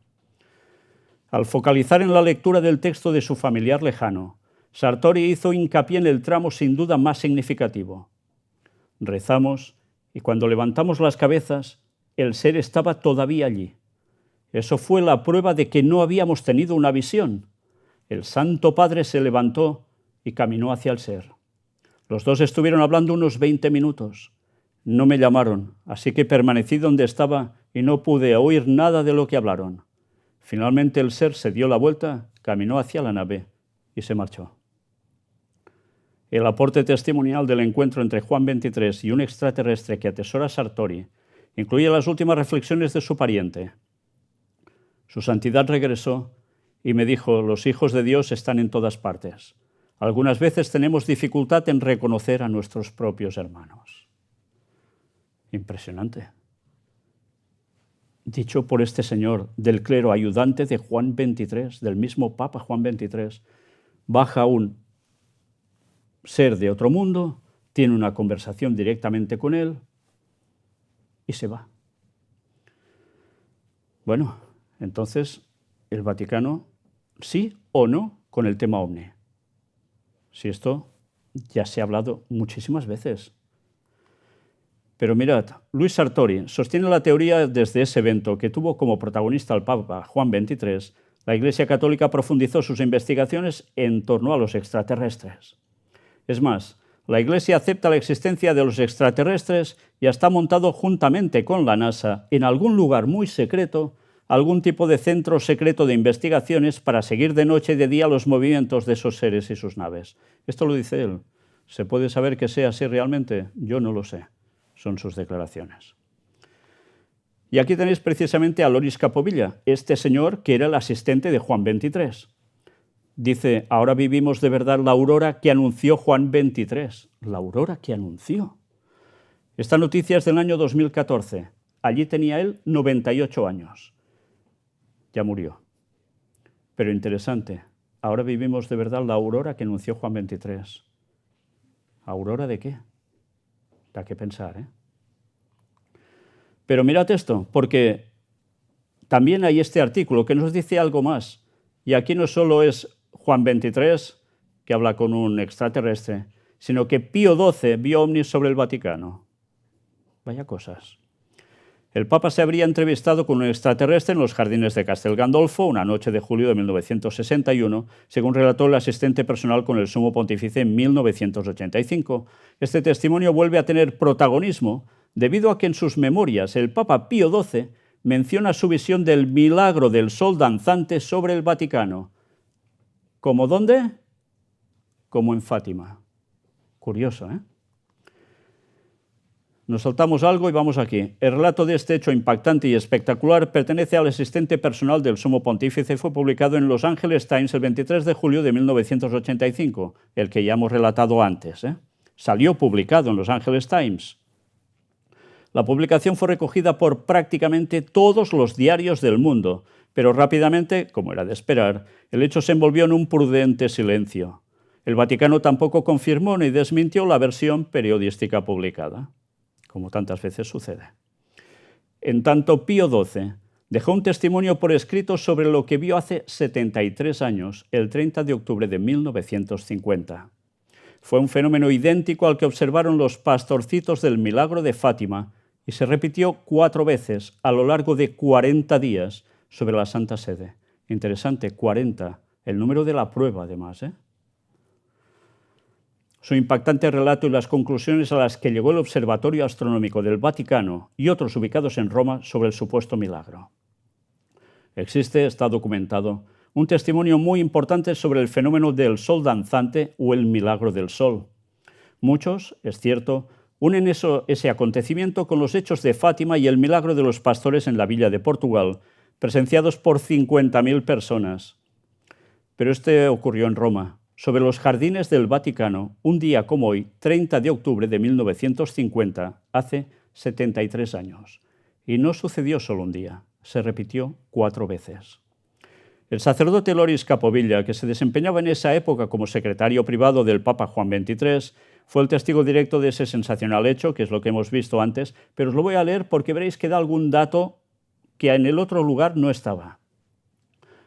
al focalizar en la lectura del texto de su familiar lejano, Sartori hizo hincapié en el tramo sin duda más significativo. Rezamos y cuando levantamos las cabezas, el ser estaba todavía allí. Eso fue la prueba de que no habíamos tenido una visión. El Santo Padre se levantó y caminó hacia el ser. Los dos estuvieron hablando unos 20 minutos. No me llamaron, así que permanecí donde estaba y no pude oír nada de lo que hablaron. Finalmente el ser se dio la vuelta, caminó hacia la nave y se marchó. El aporte testimonial del encuentro entre Juan XXIII y un extraterrestre que atesora Sartori incluye las últimas reflexiones de su pariente. Su Santidad regresó y me dijo, los hijos de Dios están en todas partes. Algunas veces tenemos dificultad en reconocer a nuestros propios hermanos. Impresionante. Dicho por este señor del clero ayudante de Juan XXIII, del mismo Papa Juan XXIII, baja un ser de otro mundo, tiene una conversación directamente con él y se va. Bueno, entonces el Vaticano, sí o no con el tema OVNI. Si esto ya se ha hablado muchísimas veces. Pero mirad, Luis Sartori sostiene la teoría desde ese evento que tuvo como protagonista al Papa Juan XXIII. La Iglesia Católica profundizó sus investigaciones en torno a los extraterrestres. Es más, la Iglesia acepta la existencia de los extraterrestres y está montado juntamente con la NASA en algún lugar muy secreto algún tipo de centro secreto de investigaciones para seguir de noche y de día los movimientos de esos seres y sus naves. Esto lo dice él. ¿Se puede saber que sea así realmente? Yo no lo sé. Son sus declaraciones. Y aquí tenéis precisamente a Loris Capovilla, este señor que era el asistente de Juan XXIII. Dice, ahora vivimos de verdad la aurora que anunció Juan XXIII. La aurora que anunció. Esta noticia es del año 2014. Allí tenía él 98 años. Ya murió. Pero interesante, ahora vivimos de verdad la aurora que anunció Juan XXIII. ¿Aurora de qué? Da que pensar, ¿eh? Pero mirad esto, porque también hay este artículo que nos dice algo más. Y aquí no solo es Juan XXIII que habla con un extraterrestre, sino que Pío XII vio ovnis sobre el Vaticano. Vaya cosas. El Papa se habría entrevistado con un extraterrestre en los jardines de Castel Gandolfo una noche de julio de 1961, según relató el asistente personal con el Sumo Pontífice en 1985. Este testimonio vuelve a tener protagonismo debido a que en sus memorias el Papa Pío XII menciona su visión del milagro del sol danzante sobre el Vaticano. ¿Cómo dónde? Como en Fátima. Curioso, ¿eh? Nos saltamos algo y vamos aquí. El relato de este hecho impactante y espectacular pertenece al asistente personal del Sumo Pontífice y fue publicado en Los Angeles Times el 23 de julio de 1985, el que ya hemos relatado antes, ¿eh? Salió publicado en Los Angeles Times. La publicación fue recogida por prácticamente todos los diarios del mundo, pero rápidamente, como era de esperar, el hecho se envolvió en un prudente silencio. El Vaticano tampoco confirmó ni desmintió la versión periodística publicada, como tantas veces sucede. En tanto, Pío XII dejó un testimonio por escrito sobre lo que vio hace 73 años, el 30 de octubre de 1950. Fue un fenómeno idéntico al que observaron los pastorcitos del Milagro de Fátima y se repitió 4 veces a lo largo de 40 días sobre la Santa Sede. Interesante, 40, el número de la prueba además, ¿eh? Su impactante relato y las conclusiones a las que llegó el Observatorio Astronómico del Vaticano y otros ubicados en Roma sobre el supuesto milagro. Existe, está documentado, un testimonio muy importante sobre el fenómeno del sol danzante o el milagro del sol. Muchos, es cierto, unen ese acontecimiento con los hechos de Fátima y el milagro de los pastores en la villa de Portugal, presenciados por 50.000 personas. Pero este ocurrió en Roma, sobre los jardines del Vaticano, un día como hoy, 30 de octubre de 1950, hace 73 años. Y no sucedió solo un día, se repitió 4 veces. El sacerdote Loris Capovilla, que se desempeñaba en esa época como secretario privado del Papa Juan XXIII, fue el testigo directo de ese sensacional hecho, que es lo que hemos visto antes, pero os lo voy a leer porque veréis que da algún dato que en el otro lugar no estaba.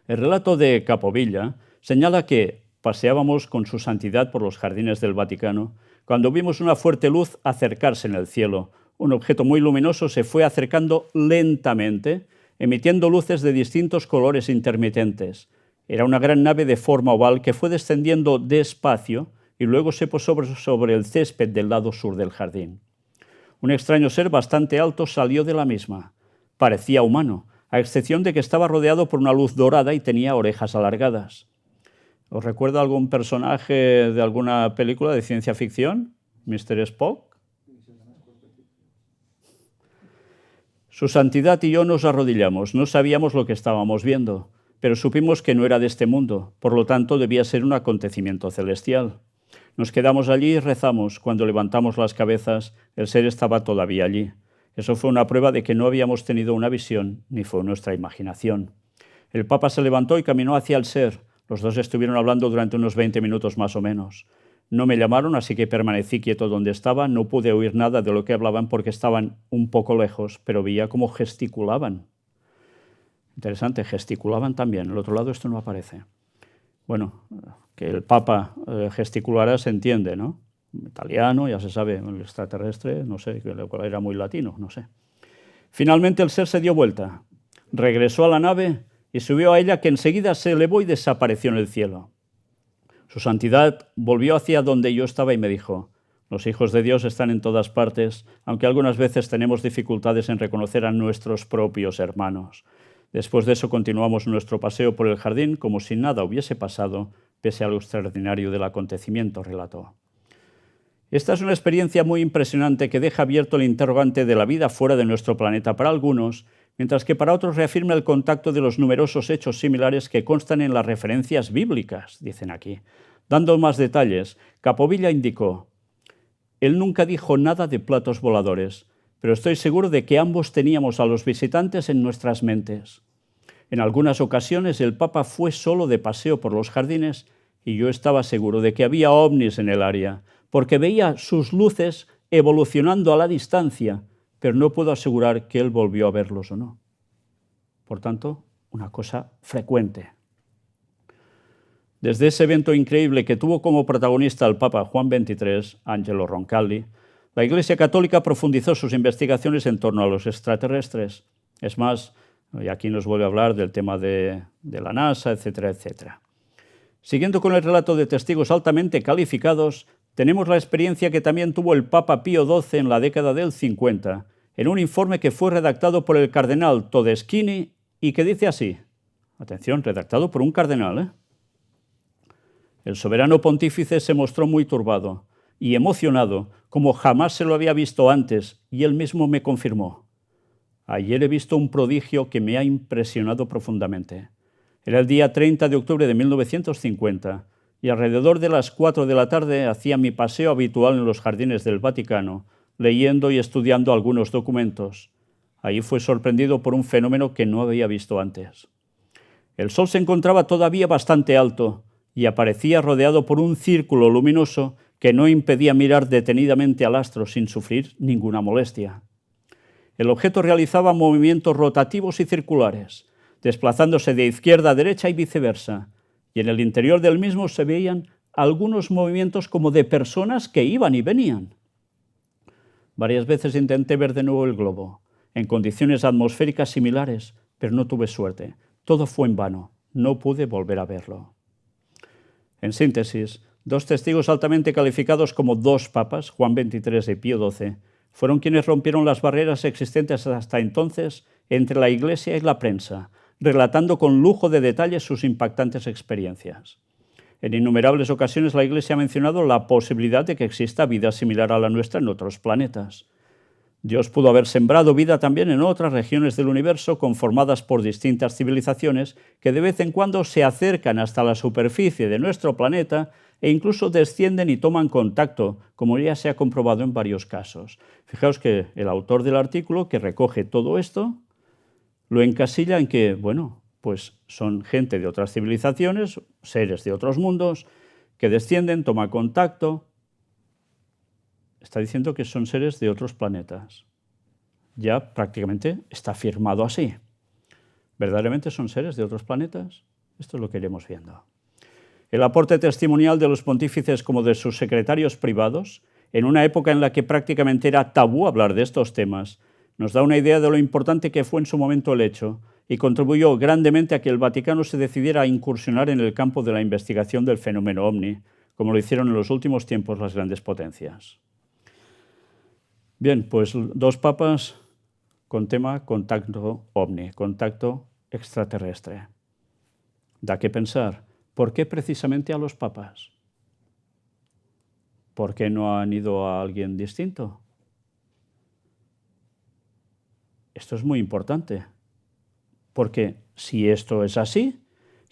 El relato de Capovilla señala que paseábamos con su santidad por los jardines del Vaticano cuando vimos una fuerte luz acercarse en el cielo. Un objeto muy luminoso se fue acercando lentamente, emitiendo luces de distintos colores intermitentes. Era una gran nave de forma oval que fue descendiendo despacio y luego se posó sobre el césped del lado sur del jardín. Un extraño ser bastante alto salió de la misma. Parecía humano, a excepción de que estaba rodeado por una luz dorada y tenía orejas alargadas. ¿Os recuerda algún personaje de alguna película de ciencia ficción? ¿Mr. Spock? Su santidad y yo nos arrodillamos. No sabíamos lo que estábamos viendo, pero supimos que no era de este mundo, por lo tanto debía ser un acontecimiento celestial. Nos quedamos allí y rezamos. Cuando levantamos las cabezas, el ser estaba todavía allí. Eso fue una prueba de que no habíamos tenido una visión, ni fue nuestra imaginación. El Papa se levantó y caminó hacia el ser. Los dos estuvieron hablando durante unos 20 minutos más o menos. No me llamaron, así que permanecí quieto donde estaba. No pude oír nada de lo que hablaban porque estaban un poco lejos, pero veía cómo gesticulaban. Interesante, gesticulaban también. En el otro lado esto no aparece. Bueno, que el Papa gesticulara se entiende, ¿no? Italiano, ya se sabe, el extraterrestre, no sé, era muy latino, no sé. Finalmente el ser se dio vuelta, regresó a la nave y subió a ella, que enseguida se elevó y desapareció en el cielo. Su santidad volvió hacia donde yo estaba y me dijo: los hijos de Dios están en todas partes, aunque algunas veces tenemos dificultades en reconocer a nuestros propios hermanos. Después de eso continuamos nuestro paseo por el jardín como si nada hubiese pasado, pese a lo extraordinario del acontecimiento, relató. Esta es una experiencia muy impresionante que deja abierto el interrogante de la vida fuera de nuestro planeta para algunos, mientras que para otros reafirma el contacto de los numerosos hechos similares que constan en las referencias bíblicas, dicen aquí. Dando más detalles, Capovilla indicó: él nunca dijo nada de platos voladores, pero estoy seguro de que ambos teníamos a los visitantes en nuestras mentes. En algunas ocasiones el Papa fue solo de paseo por los jardines y yo estaba seguro de que había ovnis en el área, porque veía sus luces evolucionando a la distancia, pero no puedo asegurar que él volvió a verlos o no. Por tanto, una cosa frecuente. Desde ese evento increíble que tuvo como protagonista el Papa Juan XXIII, Angelo Roncalli, la Iglesia Católica profundizó sus investigaciones en torno a los extraterrestres. Es más, y aquí nos vuelve a hablar del tema de la NASA, etcétera, etcétera. Siguiendo con el relato de testigos altamente calificados, tenemos la experiencia que también tuvo el Papa Pío XII en la década del 50, en un informe que fue redactado por el cardenal Todeschini y que dice así. Atención, redactado por un cardenal, ¿eh? El soberano pontífice se mostró muy turbado y emocionado, como jamás se lo había visto antes, y él mismo me confirmó. Ayer he visto un prodigio que me ha impresionado profundamente. Era el día 30 de octubre de 1950, y alrededor de las 4 de la tarde hacía mi paseo habitual en los jardines del Vaticano, leyendo y estudiando algunos documentos. Ahí fue sorprendido por un fenómeno que no había visto antes. El sol se encontraba todavía bastante alto y aparecía rodeado por un círculo luminoso que no impedía mirar detenidamente al astro sin sufrir ninguna molestia. El objeto realizaba movimientos rotativos y circulares, desplazándose de izquierda a derecha y viceversa, y en el interior del mismo se veían algunos movimientos como de personas que iban y venían. Varias veces intenté ver de nuevo el globo, en condiciones atmosféricas similares, pero no tuve suerte. Todo fue en vano. No pude volver a verlo. En síntesis, dos testigos altamente calificados como dos papas, Juan XXIII y Pío XII, fueron quienes rompieron las barreras existentes hasta entonces entre la Iglesia y la prensa, relatando con lujo de detalles sus impactantes experiencias. En innumerables ocasiones la Iglesia ha mencionado la posibilidad de que exista vida similar a la nuestra en otros planetas. Dios pudo haber sembrado vida también en otras regiones del universo conformadas por distintas civilizaciones que de vez en cuando se acercan hasta la superficie de nuestro planeta e incluso descienden y toman contacto, como ya se ha comprobado en varios casos. Fijaos que el autor del artículo que recoge todo esto lo encasilla en que, bueno, pues son gente de otras civilizaciones, seres de otros mundos, que descienden, toman contacto. Está diciendo que son seres de otros planetas. Ya prácticamente está afirmado así. ¿Verdaderamente son seres de otros planetas? Esto es lo que iremos viendo. El aporte testimonial de los pontífices como de sus secretarios privados, en una época en la que prácticamente era tabú hablar de estos temas, nos da una idea de lo importante que fue en su momento el hecho y contribuyó grandemente a que el Vaticano se decidiera a incursionar en el campo de la investigación del fenómeno ovni, como lo hicieron en los últimos tiempos las grandes potencias. Bien, pues 2 papas con tema contacto ovni, contacto extraterrestre. Da que pensar, ¿por qué precisamente a los papas? ¿Por qué no han ido a alguien distinto? Esto es muy importante, porque si esto es así,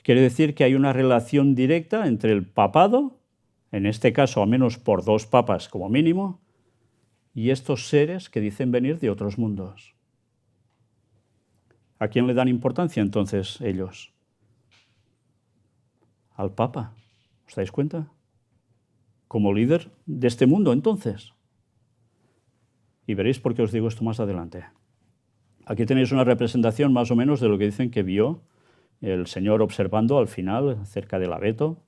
quiere decir que hay una relación directa entre el papado, en este caso al menos por 2 papas como mínimo, y estos seres que dicen venir de otros mundos. ¿A quién le dan importancia entonces ellos? Al Papa. ¿Os dais cuenta? Como líder de este mundo entonces. Y veréis por qué os digo esto más adelante. Aquí tenéis una representación más o menos de lo que dicen que vio el Señor observando al final, cerca del abeto,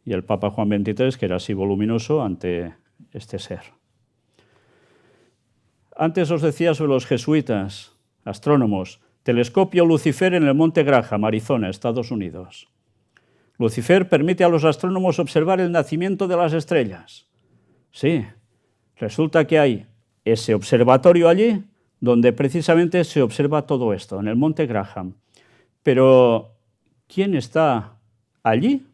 y el Papa Juan XXIII, que era así voluminoso ante este ser. Antes os decía sobre los jesuitas, astrónomos, telescopio Lucifer en el Monte Graham, Arizona, Estados Unidos. Lucifer permite a los astrónomos observar el nacimiento de las estrellas. Sí, resulta que hay ese observatorio allí donde precisamente se observa todo esto, en el Monte Graham. Pero, ¿quién está allí?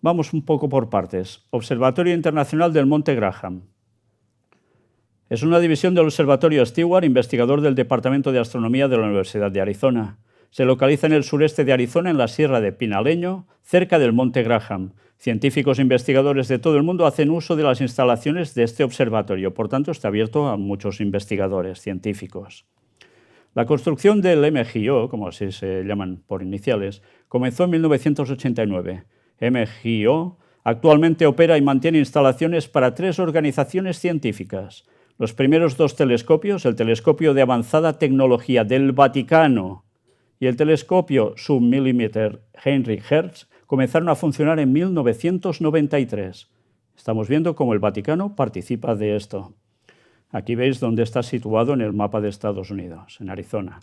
Vamos un poco por partes. Observatorio Internacional del Monte Graham. Es una división del Observatorio Stewart, investigador del Departamento de Astronomía de la Universidad de Arizona. Se localiza en el sureste de Arizona, en la Sierra de Pinaleño, cerca del Monte Graham. Científicos e investigadores de todo el mundo hacen uso de las instalaciones de este observatorio, por tanto está abierto a muchos investigadores científicos. La construcción del MGO, como así se llaman por iniciales, comenzó en 1989. MGO actualmente opera y mantiene instalaciones para 3 organizaciones científicas. Los primeros 2 telescopios, el telescopio de avanzada tecnología del Vaticano y el telescopio submilímetro Heinrich Hertz, comenzaron a funcionar en 1993. Estamos viendo cómo el Vaticano participa de esto. Aquí veis dónde está situado en el mapa de Estados Unidos, en Arizona.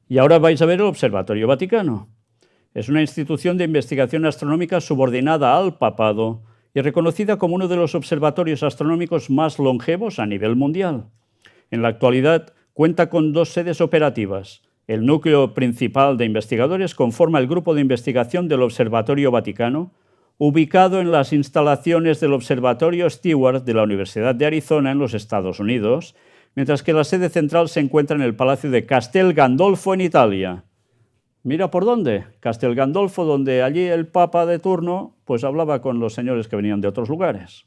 Y ahora vais a ver el Observatorio Vaticano. Es una institución de investigación astronómica subordinada al papado y reconocida como uno de los observatorios astronómicos más longevos a nivel mundial. En la actualidad cuenta con 2 sedes operativas. El núcleo principal de investigadores conforma el grupo de investigación del Observatorio Vaticano, ubicado en las instalaciones del Observatorio Stewart de la Universidad de Arizona en los Estados Unidos, mientras que la sede central se encuentra en el Palacio de Castel Gandolfo en Italia. Mira por dónde, Castel Gandolfo, donde allí el Papa de turno pues hablaba con los señores que venían de otros lugares.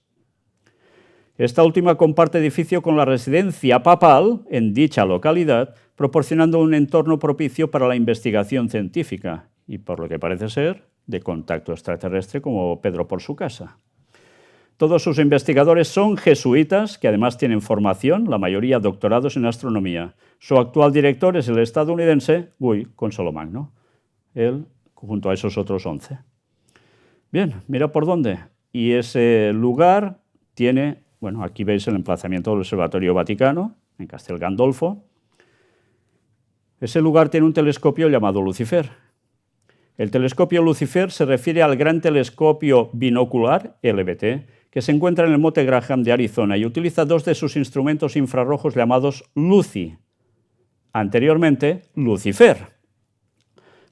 Esta última comparte edificio con la residencia papal en dicha localidad, proporcionando un entorno propicio para la investigación científica y, por lo que parece ser, de contacto extraterrestre como Pedro por su casa. Todos sus investigadores son jesuitas, que además tienen formación, la mayoría doctorados en astronomía. Su actual director es el estadounidense Guy Consolomagno, él junto a esos otros 11. Bien, mira por dónde. Y ese lugar tiene, bueno, aquí veis el emplazamiento del Observatorio Vaticano, en Castel Gandolfo. Ese lugar tiene un telescopio llamado Lucifer. El telescopio Lucifer se refiere al Gran Telescopio Binocular, LBT, que se encuentra en el Monte Graham de Arizona y utiliza 2 de sus instrumentos infrarrojos llamados LUCI. anteriormente Lucifer.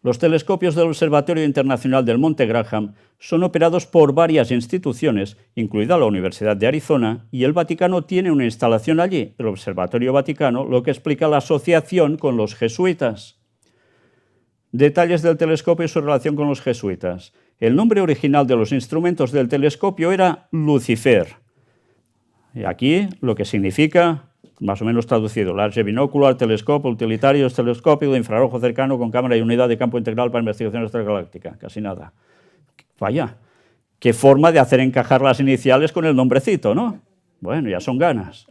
Los telescopios del Observatorio Internacional del Monte Graham son operados por varias instituciones, incluida la Universidad de Arizona, y el Vaticano tiene una instalación allí, el Observatorio Vaticano, lo que explica la asociación con los jesuitas. Detalles del telescopio y su relación con los jesuitas. El nombre original de los instrumentos del telescopio era Lucifer. Y aquí lo que significa, más o menos traducido, large binocular, telescopio, utilitario, telescopio de infrarrojo cercano con cámara y unidad de campo integral para investigación extragaláctica. Casi nada. Vaya, qué forma de hacer encajar las iniciales con el nombrecito, ¿no? Bueno, ya son ganas.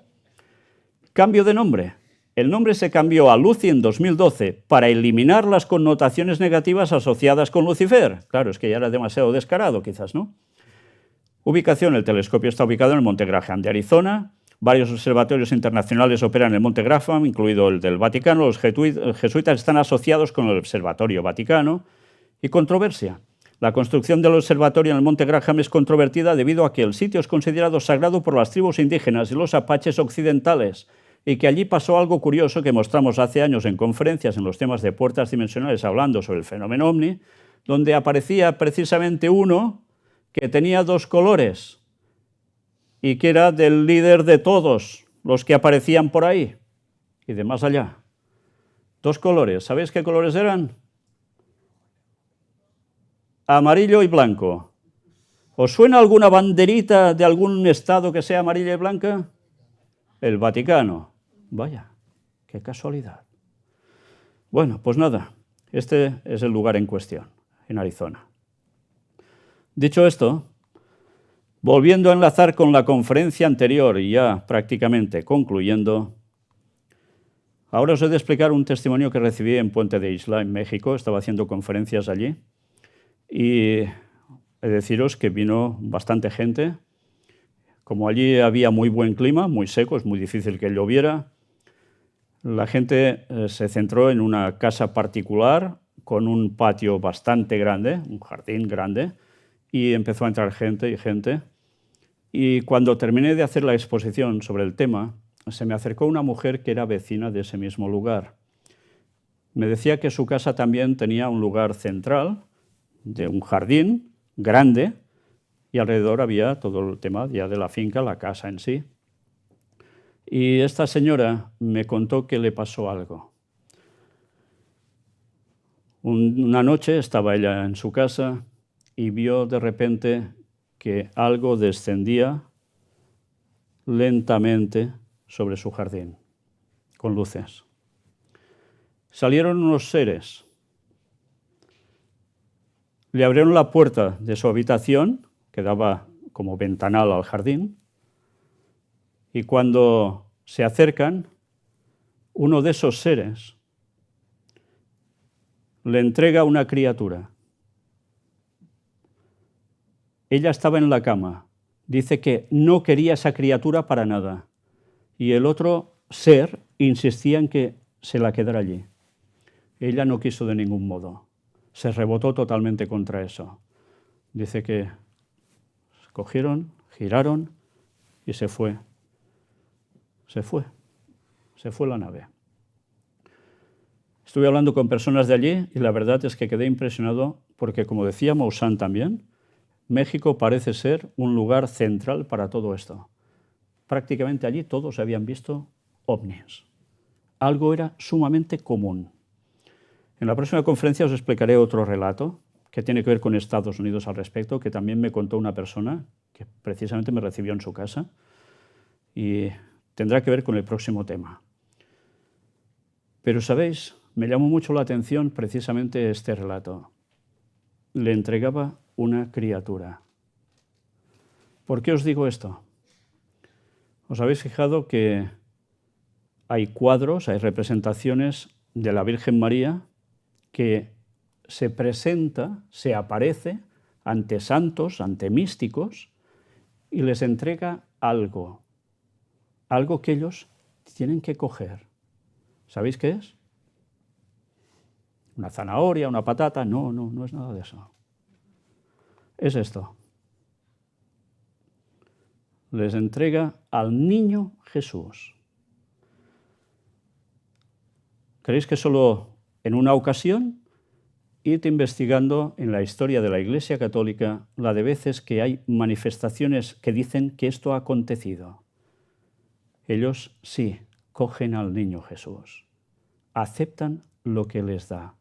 Cambio de nombre. El nombre se cambió a Lucy en 2012 para eliminar las connotaciones negativas asociadas con Lucifer. Claro, es que ya era demasiado descarado, quizás, ¿no? Ubicación. El telescopio está ubicado en el Monte Graham de Arizona. Varios observatorios internacionales operan en el Monte Graham, incluido el del Vaticano. Los jesuitas están asociados con el Observatorio Vaticano. Y controversia. La construcción del observatorio en el Monte Graham es controvertida debido a que el sitio es considerado sagrado por las tribus indígenas y los apaches occidentales, y que allí pasó algo curioso que mostramos hace años en conferencias en los temas de puertas dimensionales hablando sobre el fenómeno ovni, donde aparecía precisamente uno que tenía dos colores y que era del líder de todos los que aparecían por ahí y de más allá. Dos colores. ¿Sabéis qué colores eran? Amarillo y blanco. ¿Os suena alguna banderita de algún estado que sea amarilla y blanca? El Vaticano. Vaya, qué casualidad. Bueno, pues nada, este es el lugar en cuestión, en Arizona. Dicho esto, volviendo a enlazar con la conferencia anterior y ya prácticamente concluyendo, ahora os he de explicar un testimonio que recibí en Puente de Isla, en México. Estaba haciendo conferencias allí y he de deciros que vino bastante gente. Como allí había muy buen clima, muy seco, es muy difícil que lloviera, la gente se centró en una casa particular con un patio bastante grande, un jardín grande, y empezó a entrar gente y gente. Y cuando terminé de hacer la exposición sobre el tema, se me acercó una mujer que era vecina de ese mismo lugar. Me decía que su casa también tenía un lugar central, de un jardín grande, y alrededor había todo el tema ya de la finca, la casa en sí. Y esta señora me contó que le pasó algo. Una noche estaba ella en su casa y vio de repente que algo descendía lentamente sobre su jardín, con luces. Salieron unos seres. Le abrieron la puerta de su habitación, que daba como ventanal al jardín, y cuando se acercan, uno de esos seres le entrega una criatura. Ella estaba en la cama. Dice que no quería esa criatura para nada. Y el otro ser insistía en que se la quedara allí. Ella no quiso de ningún modo. Se rebotó totalmente contra eso. Dice que cogieron, giraron y se fue. Se fue la nave. Estuve hablando con personas de allí y la verdad es que quedé impresionado porque, como decía Maussan también, México parece ser un lugar central para todo esto. Prácticamente allí todos habían visto ovnis. Algo era sumamente común. En la próxima conferencia os explicaré otro relato que tiene que ver con Estados Unidos al respecto, que también me contó una persona que precisamente me recibió en su casa y tendrá que ver con el próximo tema. Pero, ¿sabéis? Me llamó mucho la atención precisamente este relato. Le entregaba una criatura. ¿Por qué os digo esto? ¿Os habéis fijado que hay cuadros, hay representaciones de la Virgen María que se presenta, se aparece ante santos, ante místicos, y les entrega algo que ellos tienen que coger? ¿Sabéis qué es? ¿Una zanahoria, una patata? No, no es nada de eso. Es esto. Les entrega al niño Jesús. ¿Creéis que solo en una ocasión? Id investigando en la historia de la Iglesia Católica la de veces que hay manifestaciones que dicen que esto ha acontecido. Ellos sí cogen al niño Jesús, aceptan lo que les da.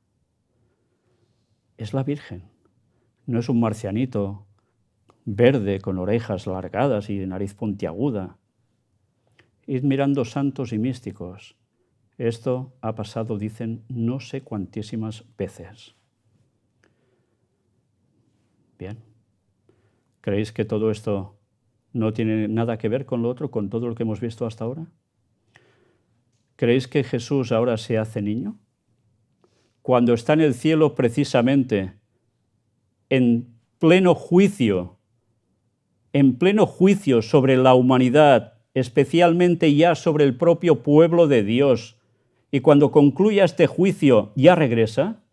Es la Virgen, no es un marcianito verde con orejas largadas y nariz puntiaguda. Id mirando santos y místicos. Esto ha pasado, dicen, no sé cuantísimas veces. Bien. ¿Creéis que todo esto no tiene nada que ver con lo otro, con todo lo que hemos visto hasta ahora? ¿Creéis que Jesús ahora se hace niño? Cuando está en el cielo precisamente, en pleno juicio sobre la humanidad, especialmente ya sobre el propio pueblo de Dios, y cuando concluya este juicio ya regresa?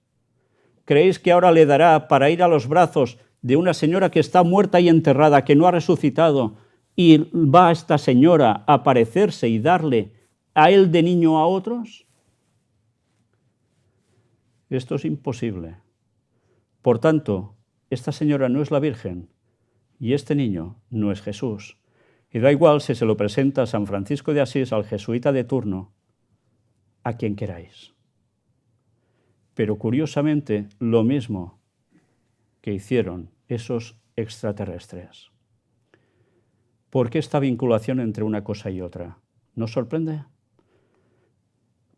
¿Creéis que ahora le dará para ir a los brazos de una señora que está muerta y enterrada, que no ha resucitado, y va esta señora a aparecerse y darle a él de niño a otros? Esto es imposible. Por tanto, esta señora no es la Virgen y este niño no es Jesús. Y da igual si se lo presenta a San Francisco de Asís, al jesuita de turno, a quien queráis. Pero curiosamente, lo mismo que hicieron esos extraterrestres. ¿Por qué esta vinculación entre una cosa y otra? ¿Nos sorprende?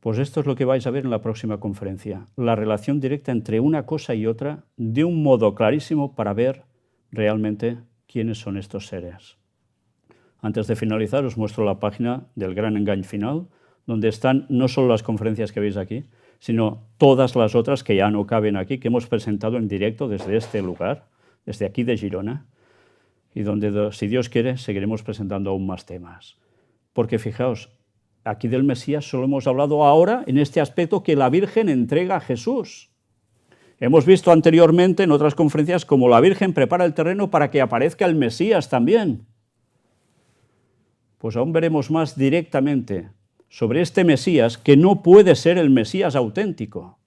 Pues esto es lo que vais a ver en la próxima conferencia, la relación directa entre una cosa y otra de un modo clarísimo para ver realmente quiénes son estos seres. Antes de finalizar, os muestro la página del Gran Engany Final, donde están no solo las conferencias que veis aquí, sino todas las otras que ya no caben aquí, que hemos presentado en directo desde este lugar, desde aquí de Girona, y donde, si Dios quiere, seguiremos presentando aún más temas. Porque fijaos, aquí del Mesías solo hemos hablado ahora en este aspecto que la Virgen entrega a Jesús. Hemos visto anteriormente en otras conferencias cómo la Virgen prepara el terreno para que aparezca el Mesías también. Pues aún veremos más directamente sobre este Mesías, que no puede ser el Mesías auténtico.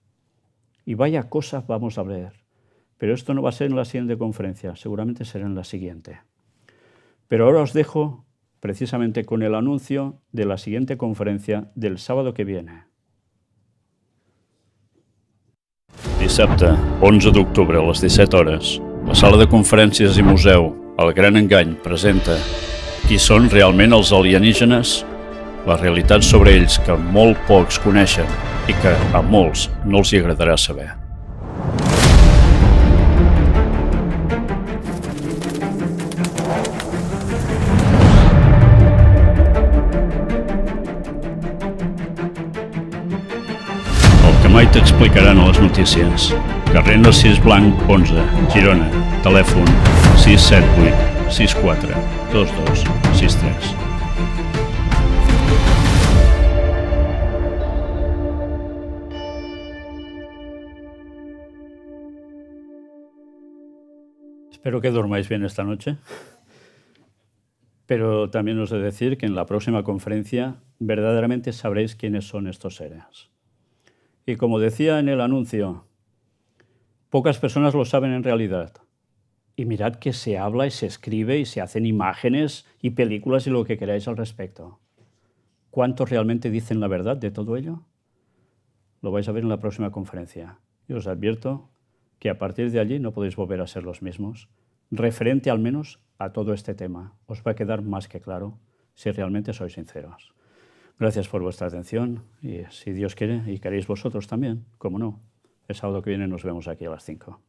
Y vaya cosas vamos a ver. Pero esto no va a ser en la siguiente conferencia, seguramente será en la siguiente. Pero ahora os dejo precisamente con el anuncio de la siguiente conferencia del sábado que viene. Dissabte, 11 d'octubre, a les 17 hores, la sala de conferències i museu, el Gran Engany, presenta Qui són realment els alienígenes? La realitat sobre ells que molt pocs coneixen i que a molts no els hi agradarà saber. El que mai t'explicaran a les notícies. Carrer Narcís Blanc 11, Girona. Telèfon 678 64 22 63. Espero que dormáis bien esta noche, pero también os he de decir que en la próxima conferencia verdaderamente sabréis quiénes son estos seres. Y como decía en el anuncio, pocas personas lo saben en realidad. Y mirad que se habla y se escribe y se hacen imágenes y películas y lo que queráis al respecto. ¿Cuántos realmente dicen la verdad de todo ello? Lo vais a ver en la próxima conferencia. Y os advierto que a partir de allí no podéis volver a ser los mismos, referente al menos a todo este tema. Os va a quedar más que claro si realmente sois sinceros. Gracias por vuestra atención y si Dios quiere y queréis vosotros también, como no, el sábado que viene nos vemos aquí a las 5.